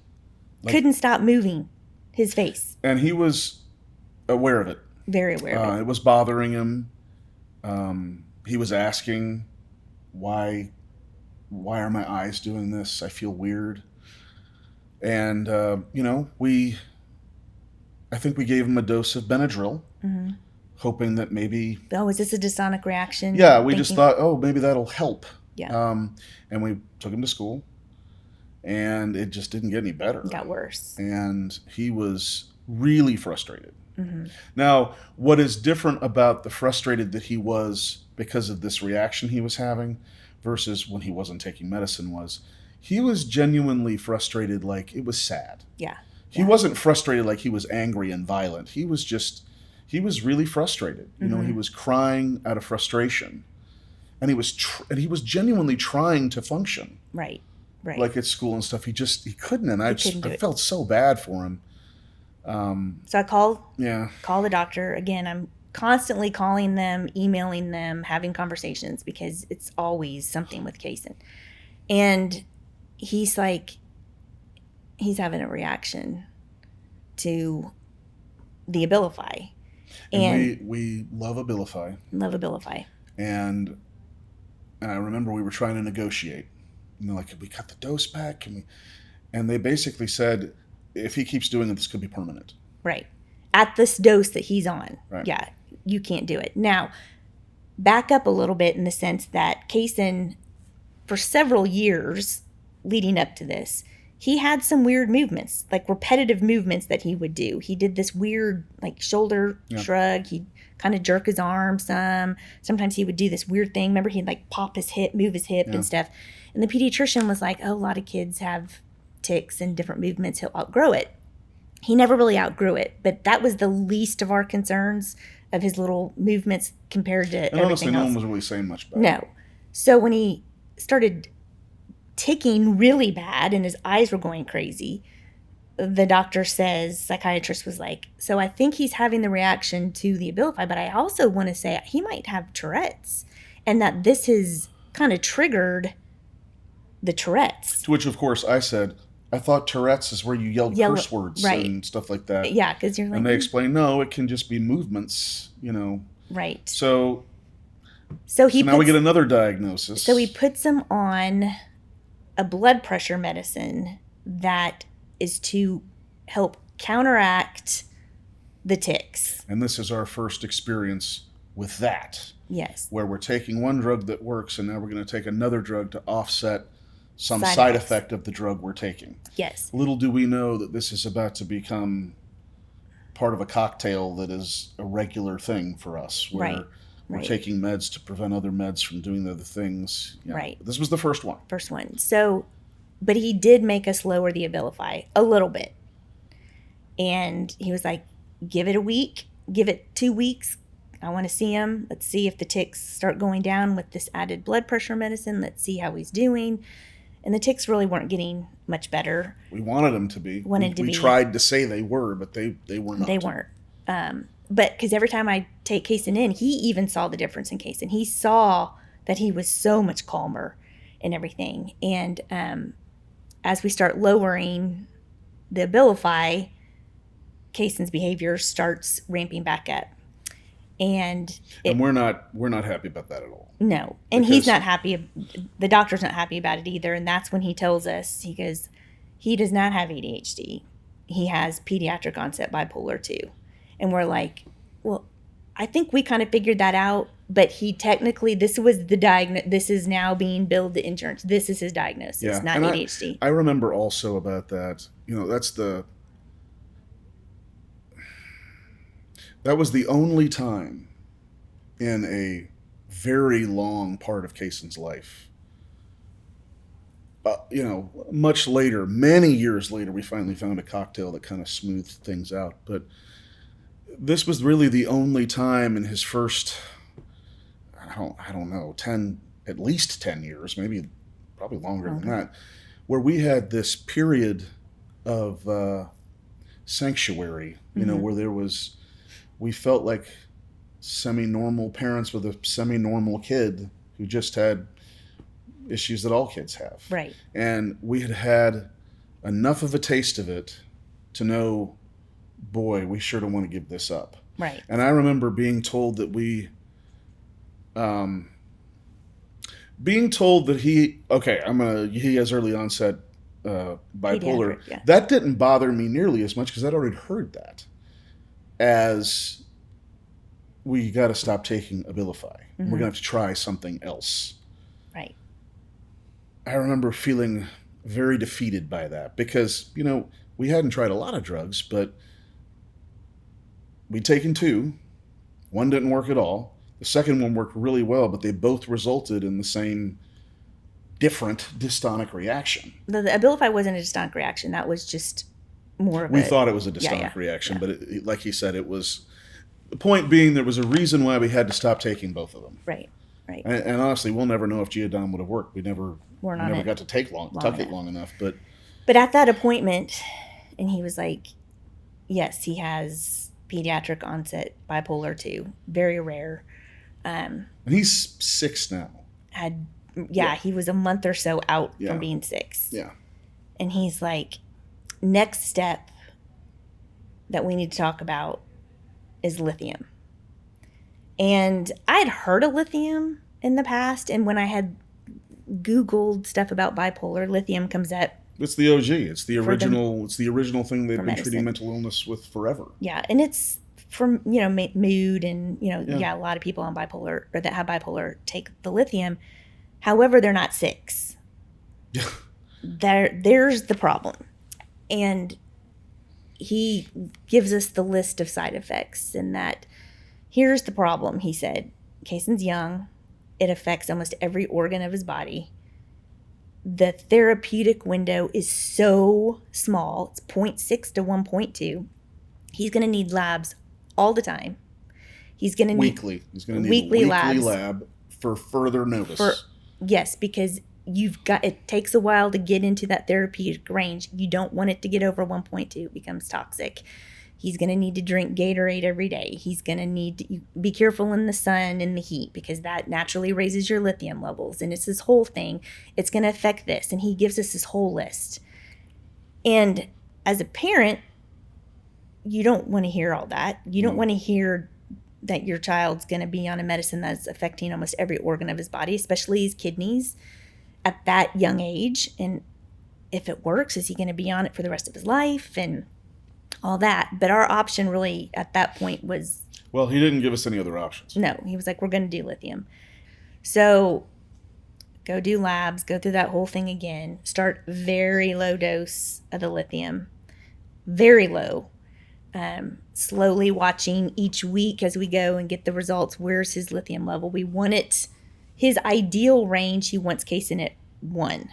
couldn't stop moving his face. And he was aware of it. Very aware of it. It was bothering him. He was asking, why are my eyes doing this? I feel weird. And, I think we gave him a dose of Benadryl, hoping that maybe... Oh, is this a dysonic reaction? Yeah, we just thought, maybe that'll help. Yeah. And we took him to school, and it just didn't get any better. It got worse. And he was really frustrated. Now, what is different about the frustrated that he was because of this reaction he was having versus when he wasn't taking medicine was he was genuinely frustrated, like it was sad. Yeah. He wasn't frustrated like he was angry and violent. He was really frustrated. You know, he was crying out of frustration. And he was genuinely trying to function. Right. Like at school and stuff. He couldn't. And I felt so bad for him. So I call the doctor. Again, I'm constantly calling them, emailing them, having conversations because it's always something with Cason. And he's like, he's having a reaction to the Abilify. And we love Abilify. Love Abilify. And I remember we were trying to negotiate. Like, could we cut the dose back? And they basically said, if he keeps doing it, this could be permanent. Right. At this dose that he's on. Right. Yeah, you can't do it. Now, back up a little bit in the sense that Cason, for several years leading up to this, he had some weird movements, like repetitive movements that he would do. He did this weird, like, shoulder shrug. He'd kind of jerk his arm some. Sometimes he would do this weird thing. Remember, he'd, like, pop his hip, move his hip and stuff. And the pediatrician was like, a lot of kids have tics and different movements. He'll outgrow it. He never really outgrew it, but that was the least of our concerns of his little movements compared to everything honestly, else. no one was really saying much about it. No. So when he started ticking really bad and his eyes were going crazy, the doctor says, psychiatrist was like, so I think he's having the reaction to the Abilify, but I also want to say he might have Tourette's and that this has kind of triggered the Tourette's. To which, of course, I said, I thought Tourette's is where you yelled curse words and stuff like that. Yeah, because you're like... And they explained, no, it can just be movements, Right. So now we get another diagnosis. So he puts him on a blood pressure medicine that is to help counteract the tics. And this is our first experience with that. Yes. Where we're taking one drug that works and now we're going to take another drug to offset some side effect of the drug we're taking. Yes. Little do we know that this is about to become part of a cocktail that is a regular thing for us. Where we're taking meds to prevent other meds from doing other things. Yeah. Right. But this was the first one. So, but he did make us lower the Abilify a little bit. And he was like, give it a week, give it 2 weeks. I want to see him. Let's see if the tics start going down with this added blood pressure medicine. Let's see how he's doing. And the tics really weren't getting much better. We wanted them to be. We tried to say they were, but they were not. They weren't. But because every time I take Cason in, he even saw the difference in Cason. He saw that he was so much calmer and everything. And as we start lowering the Abilify, Cason's behavior starts ramping back up. And we're not happy about that at all. No. And he's not happy. The doctor's not happy about it either. And that's when he tells us, he goes, he does not have ADHD. He has pediatric onset bipolar 2. And we're like, well, I think we kind of figured that out. But he technically, this was the this is now being billed to insurance. This is his diagnosis, not ADHD. I remember also about that. That's That was the only time in a very long part of Cason's life. Much later, many years later, we finally found a cocktail that kind of smoothed things out. But this was really the only time in his first, I don't know, at least 10 years, maybe probably longer than that, where we had this period of sanctuary, where we felt like semi-normal parents with a semi-normal kid who just had issues that all kids have. Right. And we had enough of a taste of it to know, boy, we sure don't want to give this up. Right. And I remember being told that he has early onset bipolar. Pediatric, yeah. That didn't bother me nearly as much because I'd already heard that. As we got to stop taking Abilify. We're going to have to try something else. Right. I remember feeling very defeated by that because, we hadn't tried a lot of drugs, but we'd taken 2. One didn't work at all. The second one worked really well, but they both resulted in the same different dystonic reaction. The Abilify wasn't a dystonic reaction. That was just more of We thought it was a dystonic reaction, but like he said, it was... The point being, there was a reason why we had to stop taking both of them. Right, right. And honestly, we'll never know if Geodon would have worked. We never got to tuck it long enough. But at that appointment, and he was like, yes, he has pediatric onset bipolar 2. Very rare. And he's 6 now. He was a month or so out from being 6. Yeah. And he's like, next step that we need to talk about is lithium. And I'd heard of lithium in the past, and when I had Googled stuff about bipolar, lithium comes up. It's the OG. It's the original. It's the original thing they've been treating mental illness with forever. Yeah, and it's for mood and a lot of people on bipolar or that have bipolar take the lithium. However, they're not 6. Yeah. There's the problem, and he gives us the list of side effects, and that here's the problem. He said, Cason's young. It affects almost every organ of his body. The therapeutic window is so small. It's 0.6 to 1.2. He's going to need labs all the time. He's going to need He's going to need a weekly lab for further notice. Yes, because it takes a while to get into that therapeutic range. You don't want it to get over 1.2. It becomes toxic. He's going to need to drink Gatorade every day. He's going to need to be careful in the sun and the heat because that naturally raises your lithium levels. And it's this whole thing. It's going to affect this. And he gives us this whole list. And as a parent, you don't want to hear all that. You don't want to hear that your child's going to be on a medicine that's affecting almost every organ of his body, especially his kidneys at that young age. And if it works, is he going to be on it for the rest of his life and all that? But our option really at that point was... Well, he didn't give us any other options. No, he was like, we're going to do lithium. So go do labs, go through that whole thing again, start very low dose of the lithium, very low. Slowly watching each week as we go and get the results. Where's his lithium level? We want it, his ideal range, he wants Cason at 1.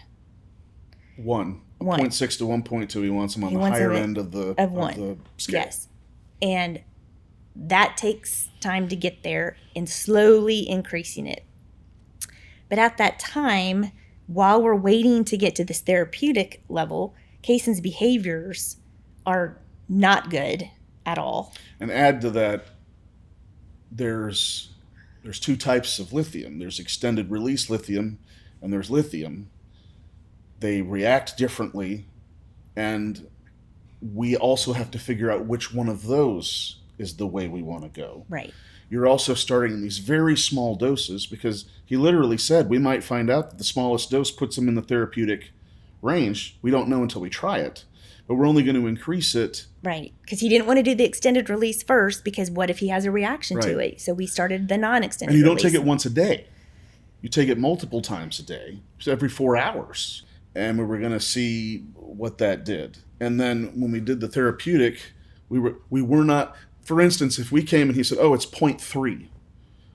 0.6 to 1.2. He wants him on the higher end of the scale. Yes. And that takes time to get there and slowly increasing it. But at that time, while we're waiting to get to this therapeutic level, Cason's behaviors are not good at all. And add to that, there's 2 types of lithium. There's extended release lithium and there's lithium. They react differently, and we also have to figure out which one of those is the way we want to go. Right. You're also starting in these very small doses because he literally said we might find out that the smallest dose puts him in the therapeutic range. We don't know until we try it, but we're only going to increase it. Right, because he didn't want to do the extended release first because what if he has a reaction to it? So we started the non-extended release. And you release. don't take it once a day. You take it multiple times a day, so every 4 hours. And we were going to see what that did. And then when we did the therapeutic, we were not... for instance, if we came and he said, oh, it's 0.3,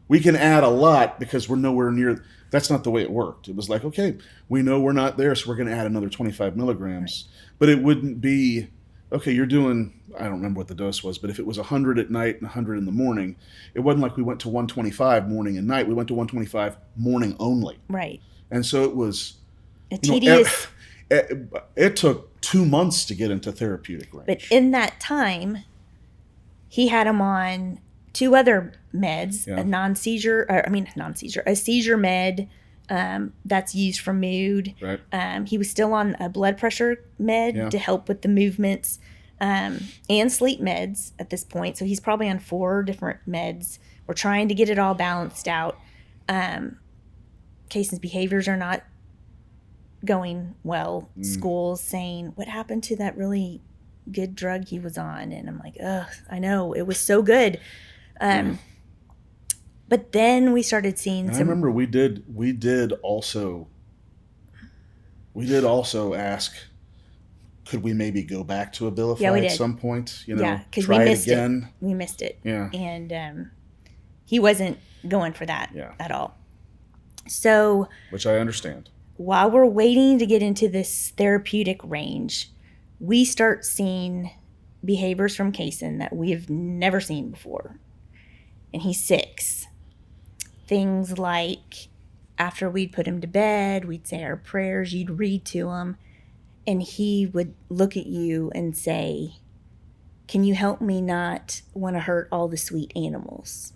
we can add a lot because we're nowhere near. That's not the way it worked. It was like, okay, we know we're not there, so we're going to add another 25 milligrams. Right. But it wouldn't be, okay, you're doing, I don't remember what the dose was, but if it was 100 at night and 100 in the morning, it wasn't like we went to 125 morning and night. We went to 125 morning only. Right. And so it was a tedious. It took 2 months to get into therapeutic range. But in that time, he had him on 2 other meds, a seizure med that's used for mood. Right. He was still on a blood pressure med to help with the movements, and sleep meds at this point. So he's probably on 4 different meds. We're trying to get it all balanced out. Cason's behaviors are not going well. School's saying, what happened to that really good drug he was on? And I'm like, ugh, I know, it was so good. But then we started seeing I remember we did also ask, could we maybe go back to Abilify at some point? Because try we missed it again. We missed it. Yeah. And he wasn't going for that at all. So, which I understand. While we're waiting to get into this therapeutic range, we start seeing behaviors from Cason that we've never seen before. And he's 6. Things like after we'd put him to bed, we'd say our prayers, you'd read to him, and he would look at you and say, can you help me not want to hurt all the sweet animals?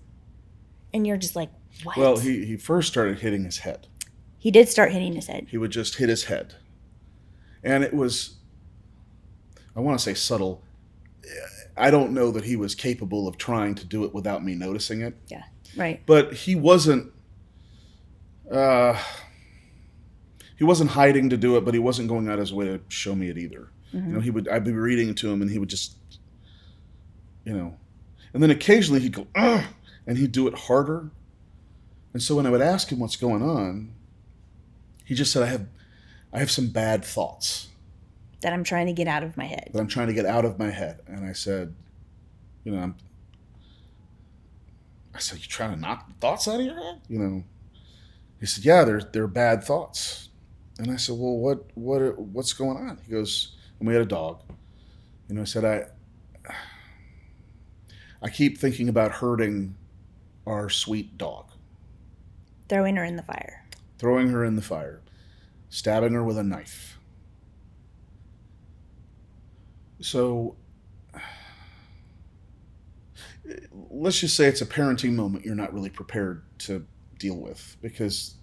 And you're just like, what? Well, he first started hitting his head. He did start hitting his head. He would just hit his head. And it was, I want to say subtle. I don't know that he was capable of trying to do it without me noticing it. Yeah, right. But he wasn't hiding to do it, but he wasn't going out his way to show me it either. Mm-hmm. I'd be reading to him and he would just, and then occasionally he'd go, ugh, and he'd do it harder. And so when I would ask him what's going on, he just said, I have some bad thoughts. That I'm trying to get out of my head. And I said, I said, you trying to knock the thoughts out of your head? He said, yeah, they're bad thoughts. And I said, well, what's going on? He goes, and we had a dog. I said, I keep thinking about hurting our sweet dog. Throwing her in the fire. Stabbing her with a knife. So let's just say it's a parenting moment you're not really prepared to deal with, because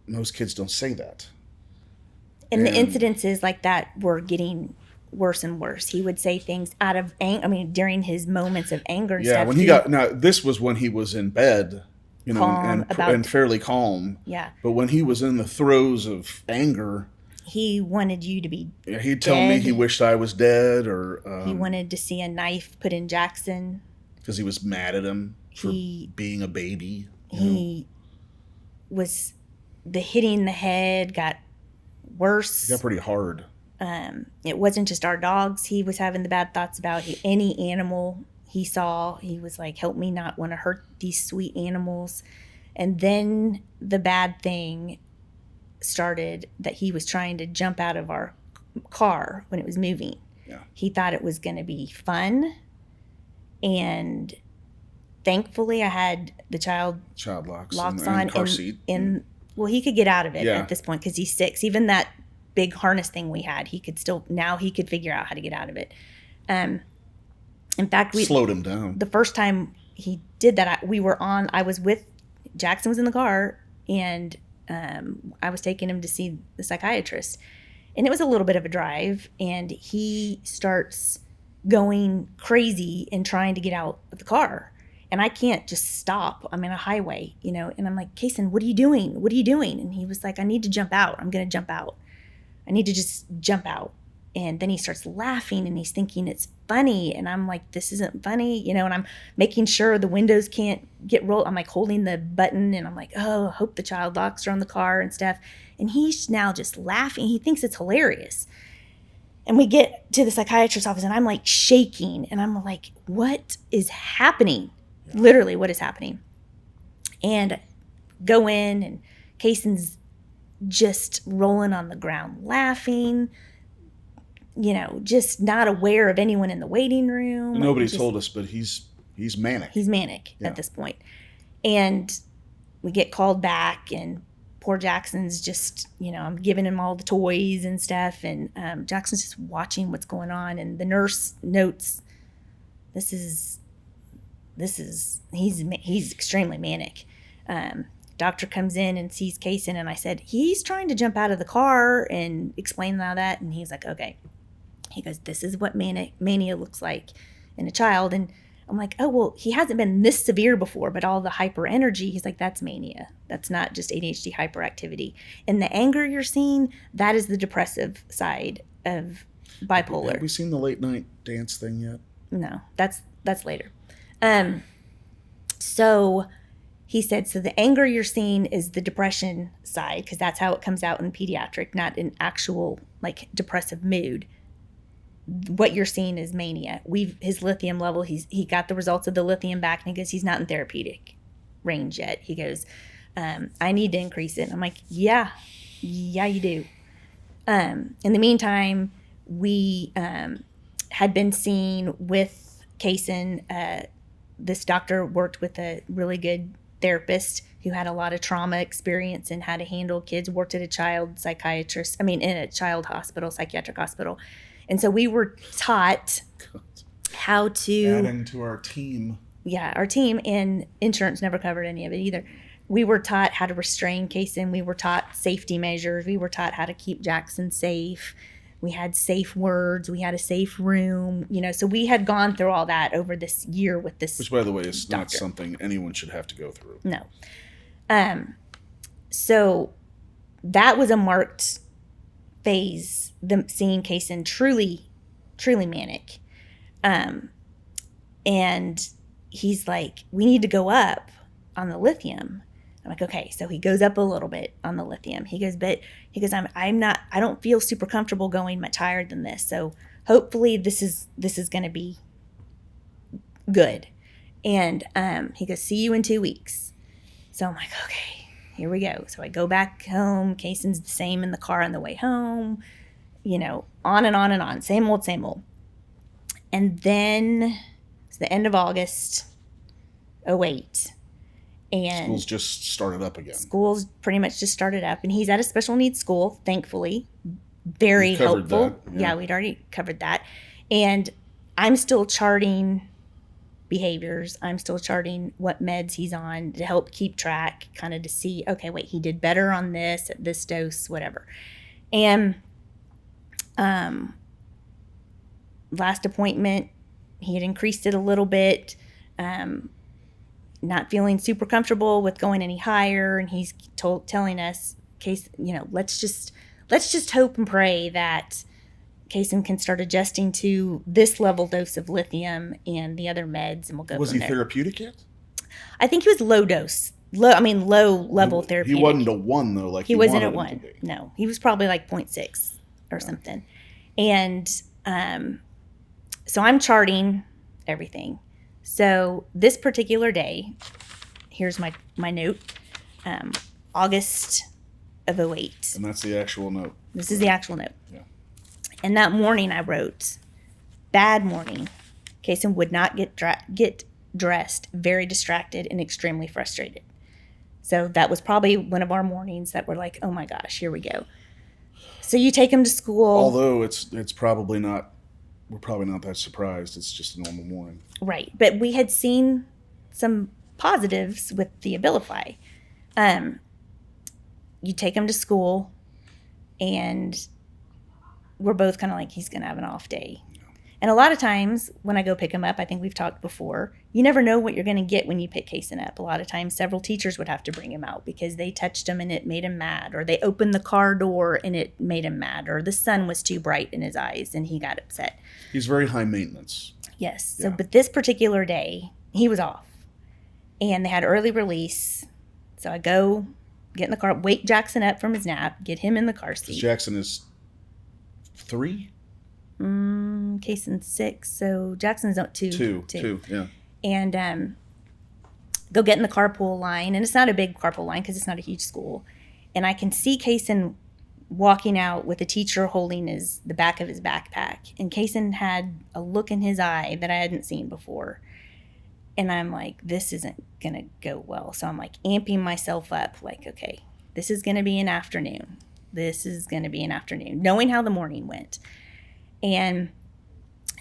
most kids don't say that. And the incidences like that were getting worse and worse. He would say things out of during his moments of anger and stuff. Now this was when he was in bed, and fairly calm. Yeah. But when he was in the throes of anger, he wanted you to be he'd tell me he wished I was dead, or he wanted to see a knife put in Jackson because he was mad at him for being a baby. He was the hitting the head got worse. It got pretty hard. It wasn't just our dogs. He was having the bad thoughts about any animal he saw. He was like, help me not want to hurt these sweet animals. And then the bad thing started, that he was trying to jump out of our car when it was moving. Yeah. He thought it was going to be fun. And thankfully I had the child locks on and car seat. Well, he could get out of it at this point because he's 6. Even that big harness thing we had, he could figure out how to get out of it. In fact, we slowed him down. The first time he did that, I was with, Jackson was in the car, and I was taking him to see the psychiatrist. And it was a little bit of a drive, and he starts going crazy and trying to get out of the car. And I can't just stop. I'm in a highway, and I'm like, Cason, what are you doing? What are you doing? And he was like, I need to jump out. I'm going to jump out. I need to just jump out. And then he starts laughing, and he's thinking it's funny. And I'm like, this isn't funny, and I'm making sure the windows can't get rolled. I'm like holding the button, and I'm like, oh, I hope the child locks are on the car and stuff. And he's now just laughing. He thinks it's hilarious. And we get to the psychiatrist's office, and I'm like shaking, and I'm like, what is happening? Literally, what is happening? And go in, and Cason's just rolling on the ground laughing, just not aware of anyone in the waiting room. Nobody told us, but he's manic. He's manic at this point. And we get called back, and poor Jackson's just, I'm giving him all the toys and stuff, and Jackson's just watching what's going on, and the nurse notes, he's extremely manic. Doctor comes in and sees Cason, and I said, he's trying to jump out of the car and explain all that, and he's like, okay. He goes, this is what mania looks like in a child. And I'm like, oh, well, he hasn't been this severe before, but all the hyper energy, he's like, that's mania. That's not just ADHD hyperactivity. And the anger you're seeing, that is the depressive side of bipolar. Have we seen the late night dance thing yet? No, that's later. So he said, so the anger you're seeing is the depression side, because that's how it comes out in pediatric, not in actual like depressive mood. What you're seeing is mania. His lithium level, he got the results of the lithium back, and he goes, he's not in therapeutic range yet. He goes, I need to increase it. And I'm like, yeah, you do. In the meantime, we had been seeing with Cason, this doctor worked with a really good therapist who had a lot of trauma experience and how to handle kids, worked at a child psychiatrist, in a child hospital, psychiatric hospital. And so we were taught how to... Adding to our team. Yeah, our team, and insurance never covered any of it either. We were taught how to restrain Cason. We were taught safety measures. We were taught how to keep Jackson safe. We had safe words. We had a safe room. So we had gone through all that over this year with this Which, by the way, is doctor. Not something anyone should have to go through. No. So that was a marked phase, seeing Cason truly manic. And he's like, we need to go up on the lithium. I'm like, okay. So he goes up a little bit on the lithium. He goes, I don't feel super comfortable going much higher than this. So hopefully this is going to be good. And he goes, see you in 2 weeks. So I'm like, okay, here we go. So I go back home. Cason's the same in the car on the way home, on and on and on. Same old. And then it's the end of August, 2008. And school's just started up again. School's pretty much just started up, and he's at a special needs school, thankfully. Very helpful. Yeah, we'd already covered that. And I'm still charting behaviors. I'm still charting what meds he's on to help keep track, kind of to see, okay, wait, he did better on this at this dose, whatever. And last appointment, he had increased it a little bit. Not feeling super comfortable with going any higher, and he's telling us, let's just hope and pray that Cason can start adjusting to this level dose of lithium and the other meds, and we'll go. Was from he there. Therapeutic yet? I think he was low dose, low level therapeutic. He wasn't a 1 though, like he wasn't at wanted 1. him to be. No, he was probably like 0.6 or something, and so I'm charting everything. So this particular day, here's my note, August of 2008. And that's the actual note. This is the actual note. Yeah. And that morning I wrote, bad morning. Cason would not get dressed, very distracted and extremely frustrated. So that was probably one of our mornings that were like, oh my gosh, here we go. So you take him to school. Although it's probably not, we're probably not that surprised. It's just a normal morning. Right. But we had seen some positives with the Abilify. You take him to school, and we're both kind of like, he's going to have an off day. Yeah. And a lot of times when I go pick him up, I think we've talked before, you never know what you're going to get when you pick Cason up. A lot of times several teachers would have to bring him out because they touched him and it made him mad, or they opened the car door and it made him mad, or the sun was too bright in his eyes and he got upset. He's very high maintenance. Yes. Yeah. So, but this particular day, he was off, and they had early release. So I go get in the car, wake Jackson up from his nap, get him in the car seat. Jackson is 3? Cason's 6, so Jackson's not 2. Two, yeah. And go get in the carpool line, and it's not a big carpool line because it's not a huge school. And I can see Cason walking out with a teacher holding the back of his backpack. And Cason had a look in his eye that I hadn't seen before. And I'm like, this isn't going to go well. So I'm like amping myself up, like, okay, this is going to be an afternoon. This is going to be an afternoon, knowing how the morning went. And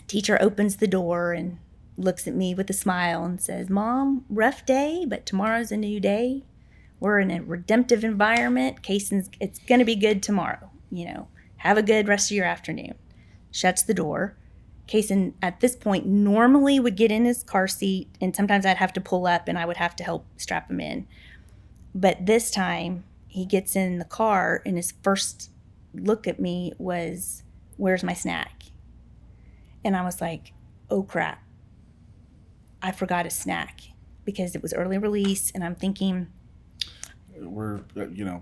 teacher opens the door and looks at me with a smile and says, Mom, rough day, but tomorrow's a new day. We're in a redemptive environment. Cason's, it's going to be good tomorrow. Have a good rest of your afternoon. Shuts the door. Cason, at this point, normally would get in his car seat, and sometimes I'd have to pull up and I would have to help strap him in. But this time, he gets in the car, and his first look at me was, where's my snack? And I was like, oh, crap. I forgot a snack because it was early release, and I'm thinking, we're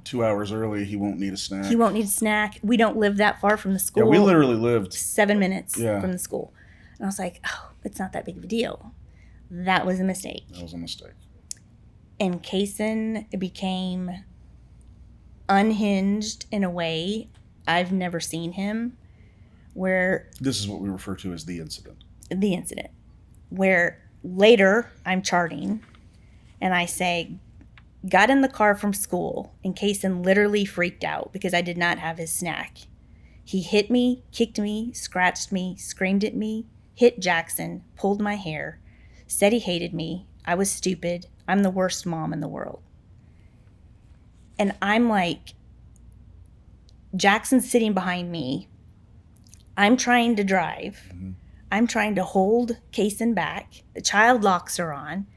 2 hours early. He won't need a snack. He won't need a snack. We don't live that far from the school. Yeah, we literally lived 7 minutes from the school. And I was like, oh, it's not that big of a deal. That was a mistake. And Cason became unhinged in a way I've never seen him, where... This is what we refer to as the incident. The incident. Where later I'm charting, and I say... Got in the car from school, and Cason literally freaked out because I did not have his snack. He hit me, kicked me, scratched me, screamed at me, hit Jackson, pulled my hair, said he hated me, I was stupid, I'm the worst mom in the world. And I'm like, Jackson's sitting behind me. I'm trying to drive. Mm-hmm. I'm trying to hold Cason back. The child locks are on.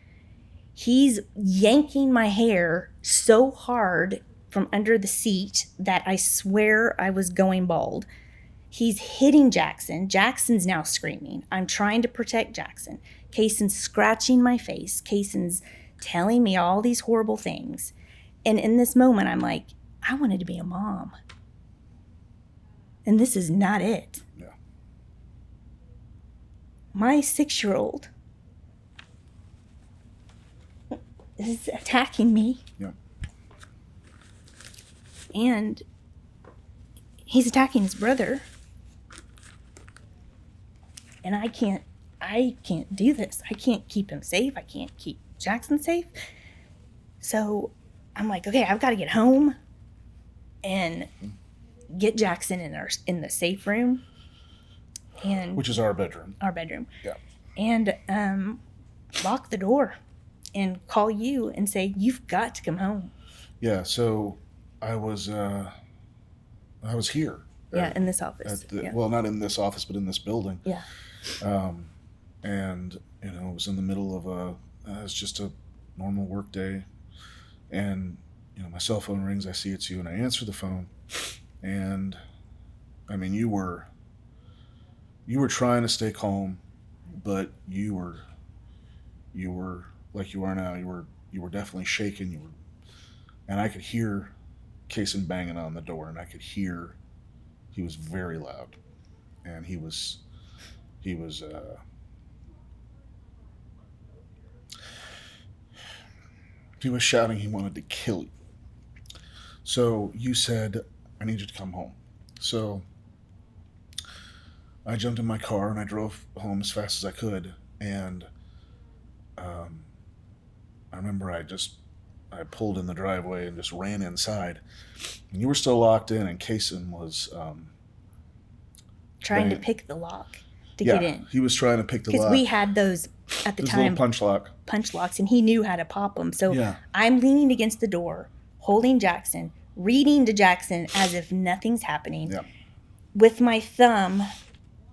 He's yanking my hair so hard from under the seat that I swear I was going bald. He's hitting Jackson. Jackson's now screaming. I'm trying to protect Jackson. Cason's scratching my face. Cason's telling me all these horrible things. And in this moment, I'm like, I wanted to be a mom. And this is not it. Yeah. My 6-year-old is attacking me. Yeah. And he's attacking his brother. And I can't do this. I can't keep him safe. I can't keep Jackson safe. So I'm like, okay, I've got to get home and get Jackson in the safe room. And which is our bedroom. Yeah. And lock the door. And call you and say, you've got to come home. Yeah, so I was here. Yeah, in this office. Well, not in this office, but in this building. Yeah. And, it was in the middle of it was just a normal work day. And, my cell phone rings, I see it's you, and I answer the phone. And, I mean, you were trying to stay calm, but you were like you are now. You were definitely shaking. And I could hear Cason banging on the door, and I could hear he was very loud, and he was shouting he wanted to kill you. So you said, I need you to come home. So I jumped in my car and I drove home as fast as I could, and I remember I pulled in the driveway and just ran inside. And you were still locked in, and Cason was trying to pick the lock to get in. He was trying to pick the lock. Because we had those at the time. Little punch locks, and he knew how to pop them. So I'm leaning against the door, holding Jackson, reading to Jackson as if nothing's happening, with my thumb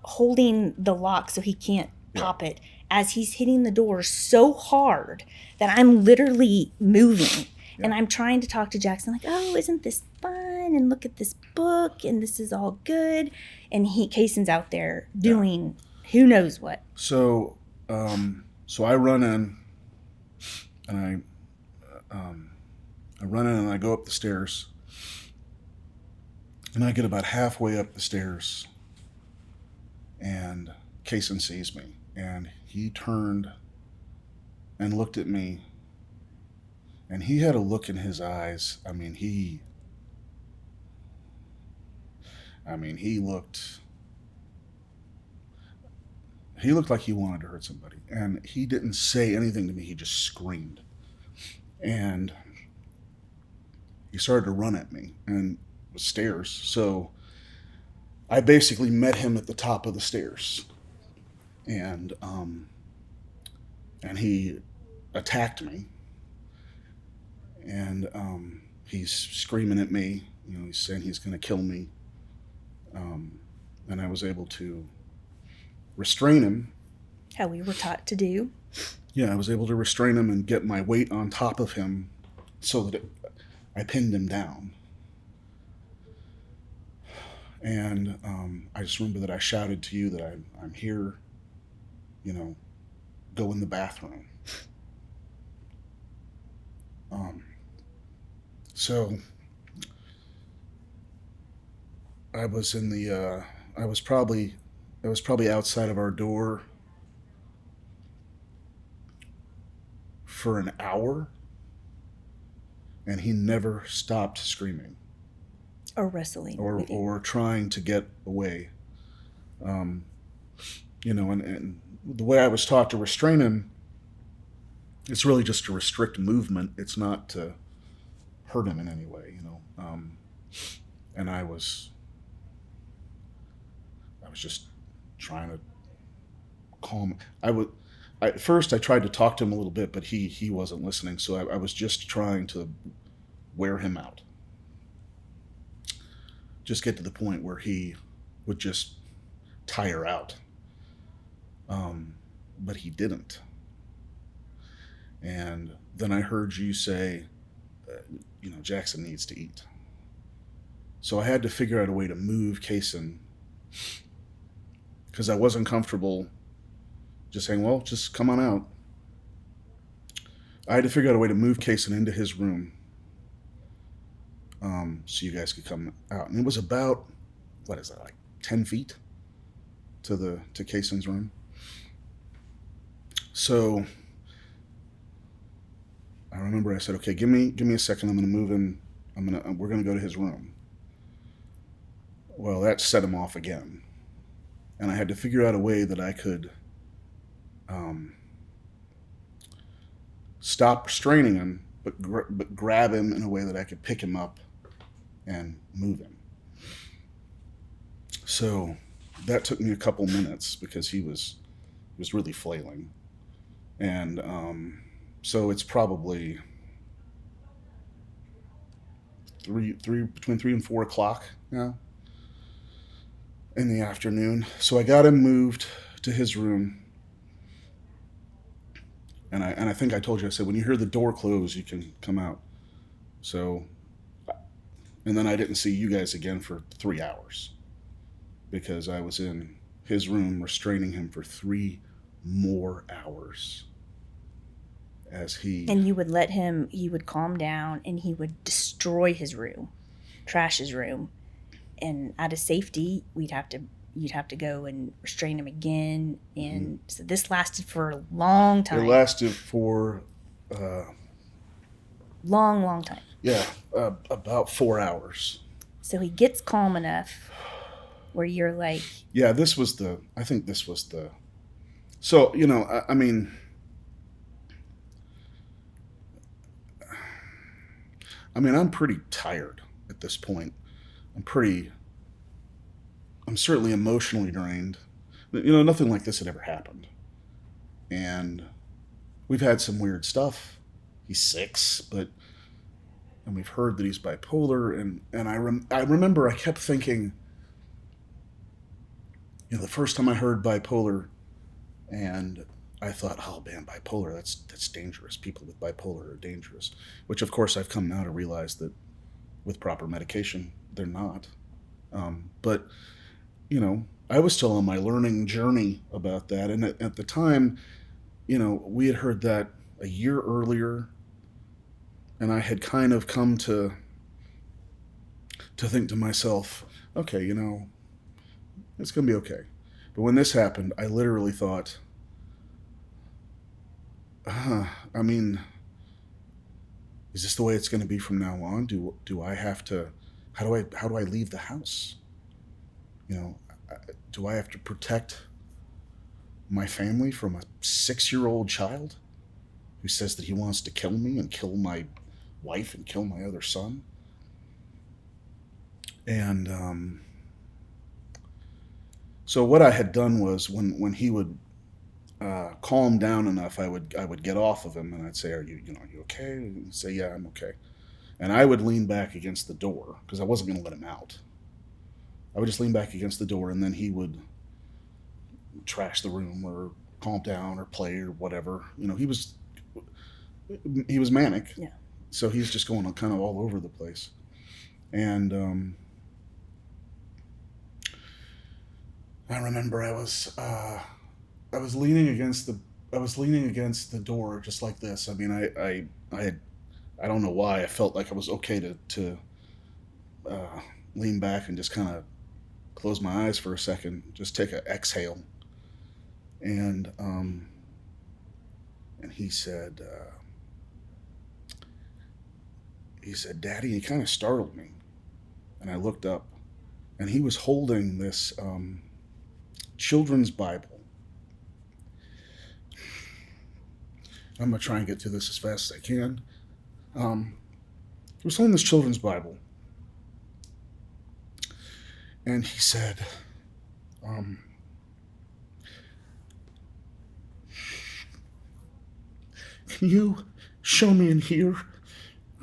holding the lock so he can't pop it, as he's hitting the door so hard that I'm literally moving. And I'm trying to talk to Jackson like, oh, isn't this fun? And look at this book, and this is all good. And Cason's out there doing who knows what. So I run in, and I go up the stairs, and I get about halfway up the stairs, And Cason sees me, and he turned and looked at me, and he had a look in his eyes. He looked like he wanted to hurt somebody, and he didn't say anything to me. He just screamed, and he started to run at me, and it was stairs. So I basically met him at the top of the stairs, and he attacked me, and he's screaming at me. He's saying he's going to kill me, and I was able to restrain him. How we were taught to do. Yeah, I was able to restrain him and get my weight on top of him so that I pinned him down. And I just remember that I shouted to you that I'm here, go in the bathroom. So I was in the, I was probably outside of our door for an hour, and he never stopped screaming Or wrestling. or trying to get away. And the way I was taught to restrain him, it's really just to restrict movement. It's not to hurt him in any way, and I was just trying to calm. At first I tried to talk to him a little bit, but he wasn't listening. So I was just trying to wear him out. Just get to the point where he would just tire out. But he didn't. And then I heard you say, Jackson needs to eat. So I had to figure out a way to move Cason, because I wasn't comfortable just saying, well, just come on out. I had to figure out a way to move Cason into his room, so you guys could come out. And it was about, 10 feet to Cason's room. So I remember I said, okay, give me a second. I'm going to move him. We're going to go to his room. Well, that set him off again. And I had to figure out a way that I could stop restraining him, but grab him in a way that I could pick him up and move him. So that took me a couple minutes because he was really flailing. And so it's probably between 3 and 4 o'clock now in the afternoon. So I got him moved to his room. And I think I told you, I said, when you hear the door close, you can come out. So, and then I didn't see you guys again for 3 hours because I was in his room restraining him for 3 more hours And you would let him, he would calm down and he would destroy his room, trash his room. And out of safety, you'd have to go and restrain him again. And so this lasted for a long time. It lasted for long time. Yeah, about 4 hours. So he gets calm enough where you're like... Yeah, I think this was the... So, I'm pretty tired at this point. I'm certainly emotionally drained. Nothing like this had ever happened. And we've had some weird stuff. He's 6, and we've heard that he's bipolar. And I remember I kept thinking, the first time I heard bipolar, and I thought, oh man, bipolar, that's dangerous. People with bipolar are dangerous. Which of course I've come now to realize that with proper medication, they're not. But I was still on my learning journey about that. And at the time, we had heard that a year earlier, and I had kind of come to think to myself, okay, it's going to be okay. But when this happened, I literally thought, I mean, is this the way it's going to be from now on? Do I have to? How do I leave the house? You know, do I have to protect my family from a 6-year-old child who says that he wants to kill me and kill my wife and kill my other son? And so what I had done was when he would calm down enough, I would get off of him and I'd say, "Are are you okay?" And he'd say, "Yeah, I'm okay." And I would lean back against the door because I wasn't going to let him out. I would just lean back against the door, and then he would trash the room or calm down or play or whatever. He was manic, Yeah. so he's just going kind of all over the place. And I remember I was leaning against the door just like this. I mean, I don't know why I felt like I was okay to lean back and just kind of close my eyes for a second, just take an exhale. And he said, "Daddy," he kind of startled me, and I looked up, and he was holding this children's Bible. I'm gonna try and get through this as fast as I can. He was holding this children's Bible, and he said, "Can you show me in here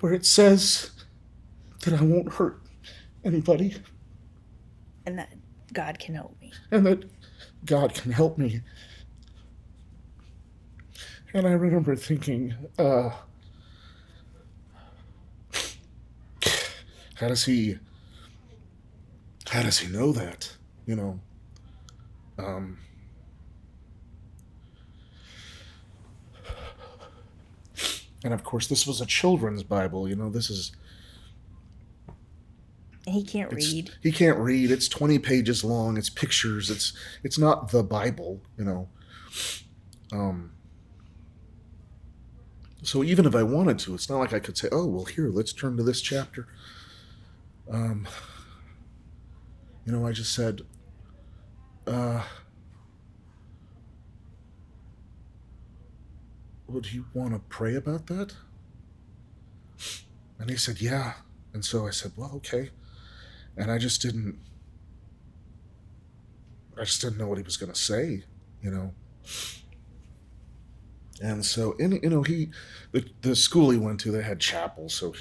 where it says that I won't hurt anybody And that God can help me. and that God can help me?" And I remember thinking, how does he know that? And of course, this was a children's Bible. This is And he can't read. He can't read. It's 20 pages long. It's pictures. It's not the Bible. So even if I wanted to, it's not like I could say, "Oh, well, here, let's turn to this chapter." I just said, "Would you want to pray about that?" And he said, "Yeah." And so I said, "Well, okay." And I just didn't know what he was going to say. And so, the school he went to, they had chapel. So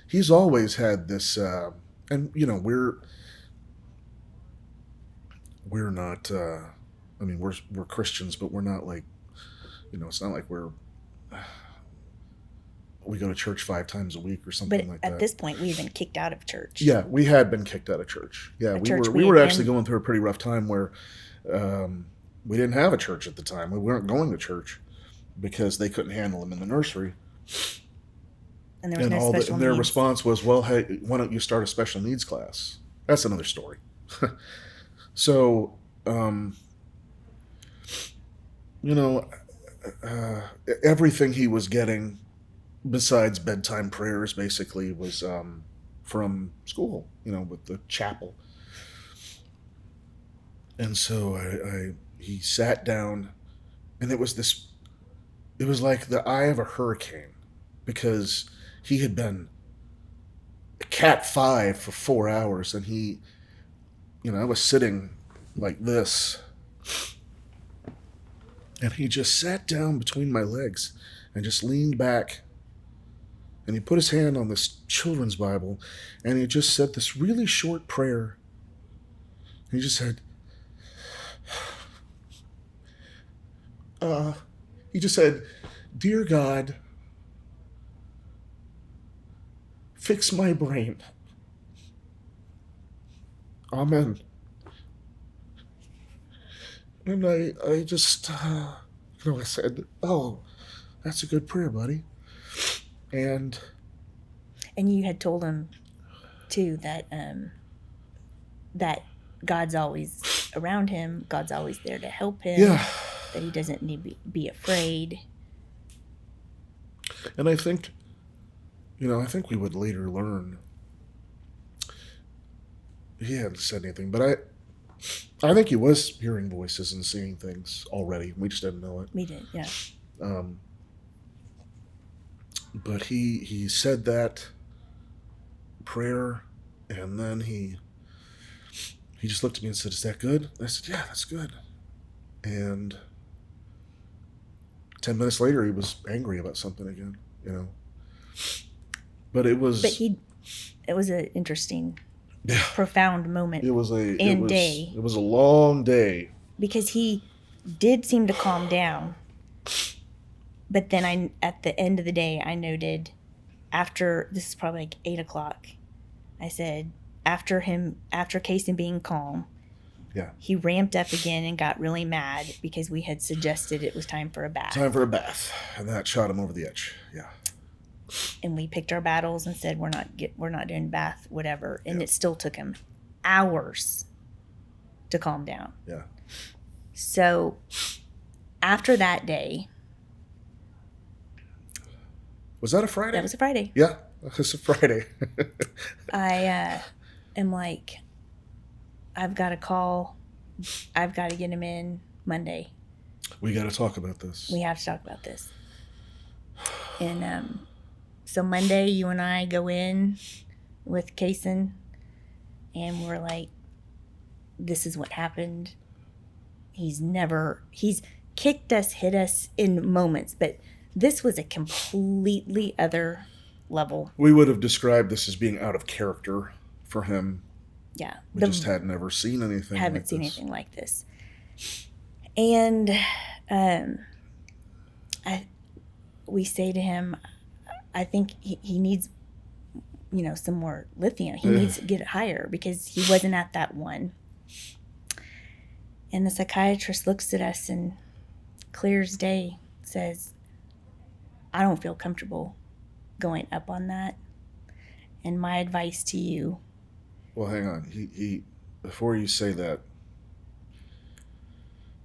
he's always had this, and we're not, I mean, we're Christians, but we're not like, it's not like we go to church 5 times a week or something But like that. at this point, we had been kicked out of church. Yeah, we had been kicked out of church. Yeah, we were actually going through a pretty rough time where we didn't have a church at the time. We weren't going to church because they couldn't handle them in the nursery. And there was no special and their needs. response was, "Well, hey, why don't you start a special needs class?" That's another story. So, everything he was getting besides bedtime prayers basically was from school, with the chapel. And so he sat down, and it was like the eye of a hurricane, because he had been Cat 5 for 4 hours, and I was sitting like this, and he just sat down between my legs and just leaned back, and he put his hand on this children's Bible, and he just said this really short prayer. He just said, "Dear God, fix my brain. Amen." And I just, I said, "Oh, that's a good prayer, buddy." And you had told him, too, that that God's always around him. God's always there to help him. Yeah. That he doesn't need to be afraid. And I think, I think we would later learn. He hadn't said anything, but I think he was hearing voices and seeing things already. We just didn't know it. We did, yeah. But he said that prayer, and then he just looked at me and said, "Is that good?" I said, "Yeah, that's good." And 10 minutes later, he was angry about something again, But it was... it was an interesting, yeah, profound moment. It was a day. It was a long day. Because he did seem to calm down. But then at the end of the day, I noted, this is probably like 8 o'clock, I said, after Cason being calm, yeah, he ramped up again and got really mad because we had suggested it was time for a bath. Time for a bath. And that shot him over the edge. Yeah. And we picked our battles and said, we're not doing bath, whatever. And It still took him hours to calm down. Yeah. So after that day... Was that a Friday? That was a Friday. Yeah, it was a Friday. I am like, I've got to call. I've got to get him in Monday. We got to talk about this. We have to talk about this. And so Monday, you and I go in with Cason, and we're like, this is what happened. He's kicked us, hit us in moments, but this was a completely other level. We would have described this as being out of character for him. Yeah. We just had never seen anything anything like this. And we say to him, I think he needs, some more lithium. He needs to get higher because he wasn't at that one. And the psychiatrist looks at us and clear as day says, I don't feel comfortable going up on that. And my advice to you... Well, hang on. He before you say that,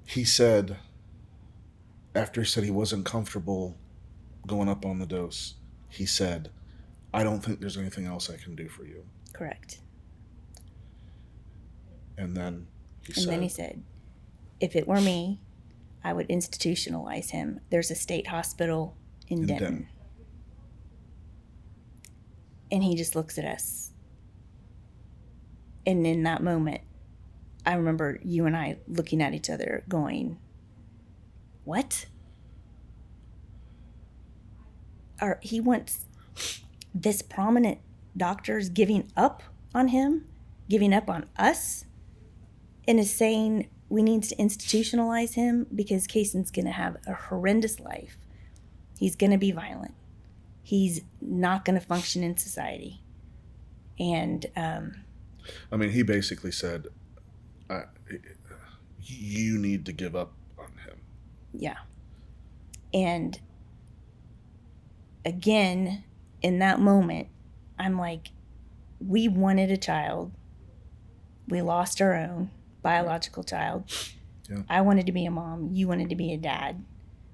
he said, after he said he wasn't comfortable going up on the dose, he said, I don't think there's anything else I can do for you. Correct. And then he said, if it were me, I would institutionalize him. There's a state hospital in Denton. And he just looks at us. And in that moment, I remember you and I looking at each other going, what? He wants this prominent doctors giving up on him, giving up on us, and is saying we need to institutionalize him because Cason's going to have a horrendous life. He's going to be violent. He's not going to function in society. And he basically said, you need to give up on him. Yeah. And again, in that moment, I'm like, we wanted a child. We lost our own biological child. Yeah. I wanted to be a mom. You wanted to be a dad.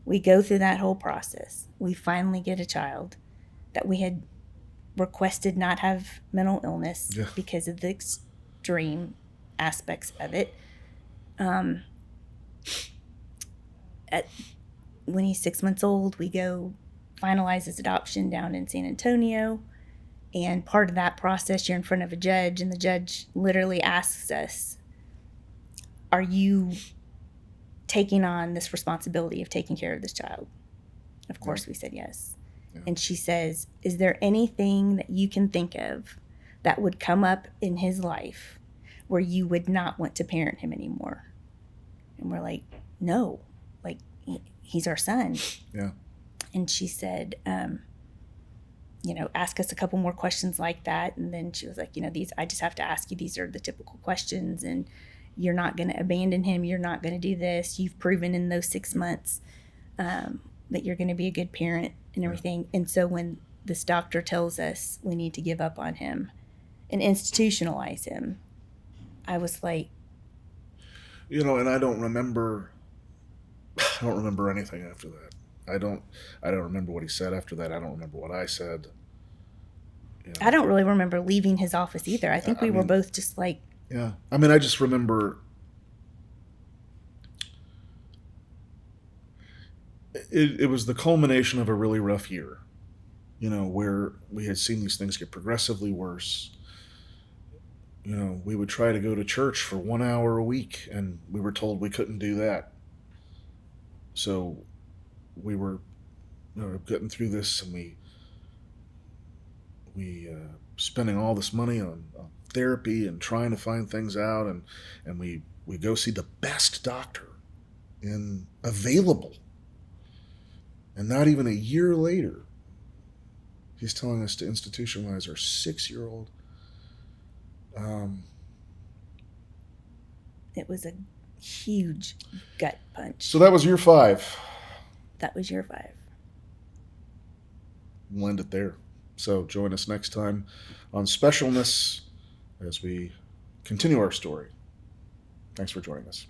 We go through that whole process. We finally get a child that we had requested not have mental illness because of the extreme aspects of it. When he's 6 months old, we go finalize his adoption down in San Antonio. And part of that process, you're in front of a judge, and the judge literally asks us, are you taking on this responsibility of taking care of this child? Of course, we said yes. Yeah. And she says, is there anything that you can think of that would come up in his life where you would not want to parent him anymore? And we're like, no, like he's our son. Yeah. And she said, ask us a couple more questions like that. And then she was like, I just have to ask you, these are the typical questions, and you're not going to abandon him. You're not going to do this. You've proven in those 6 months that you're going to be a good parent and everything. Yeah. And so when this doctor tells us we need to give up on him and institutionalize him, I was like, And I don't remember anything after that. I don't remember what he said after that. I don't remember what I said. I don't really remember leaving his office either. I think we were both just like... Yeah. I mean, I just remember... It was the culmination of a really rough year, where we had seen these things get progressively worse. We would try to go to church for 1 hour a week, and we were told we couldn't do that. So we were getting through this, and we spending all this money on therapy and trying to find things out, and we go see the best doctor available. And not even a year later, he's telling us to institutionalize our 6-year-old. It was a huge gut punch. So that was year 5. That was year 5. We'll end it there. So join us next time on Specialness as we continue our story. Thanks for joining us.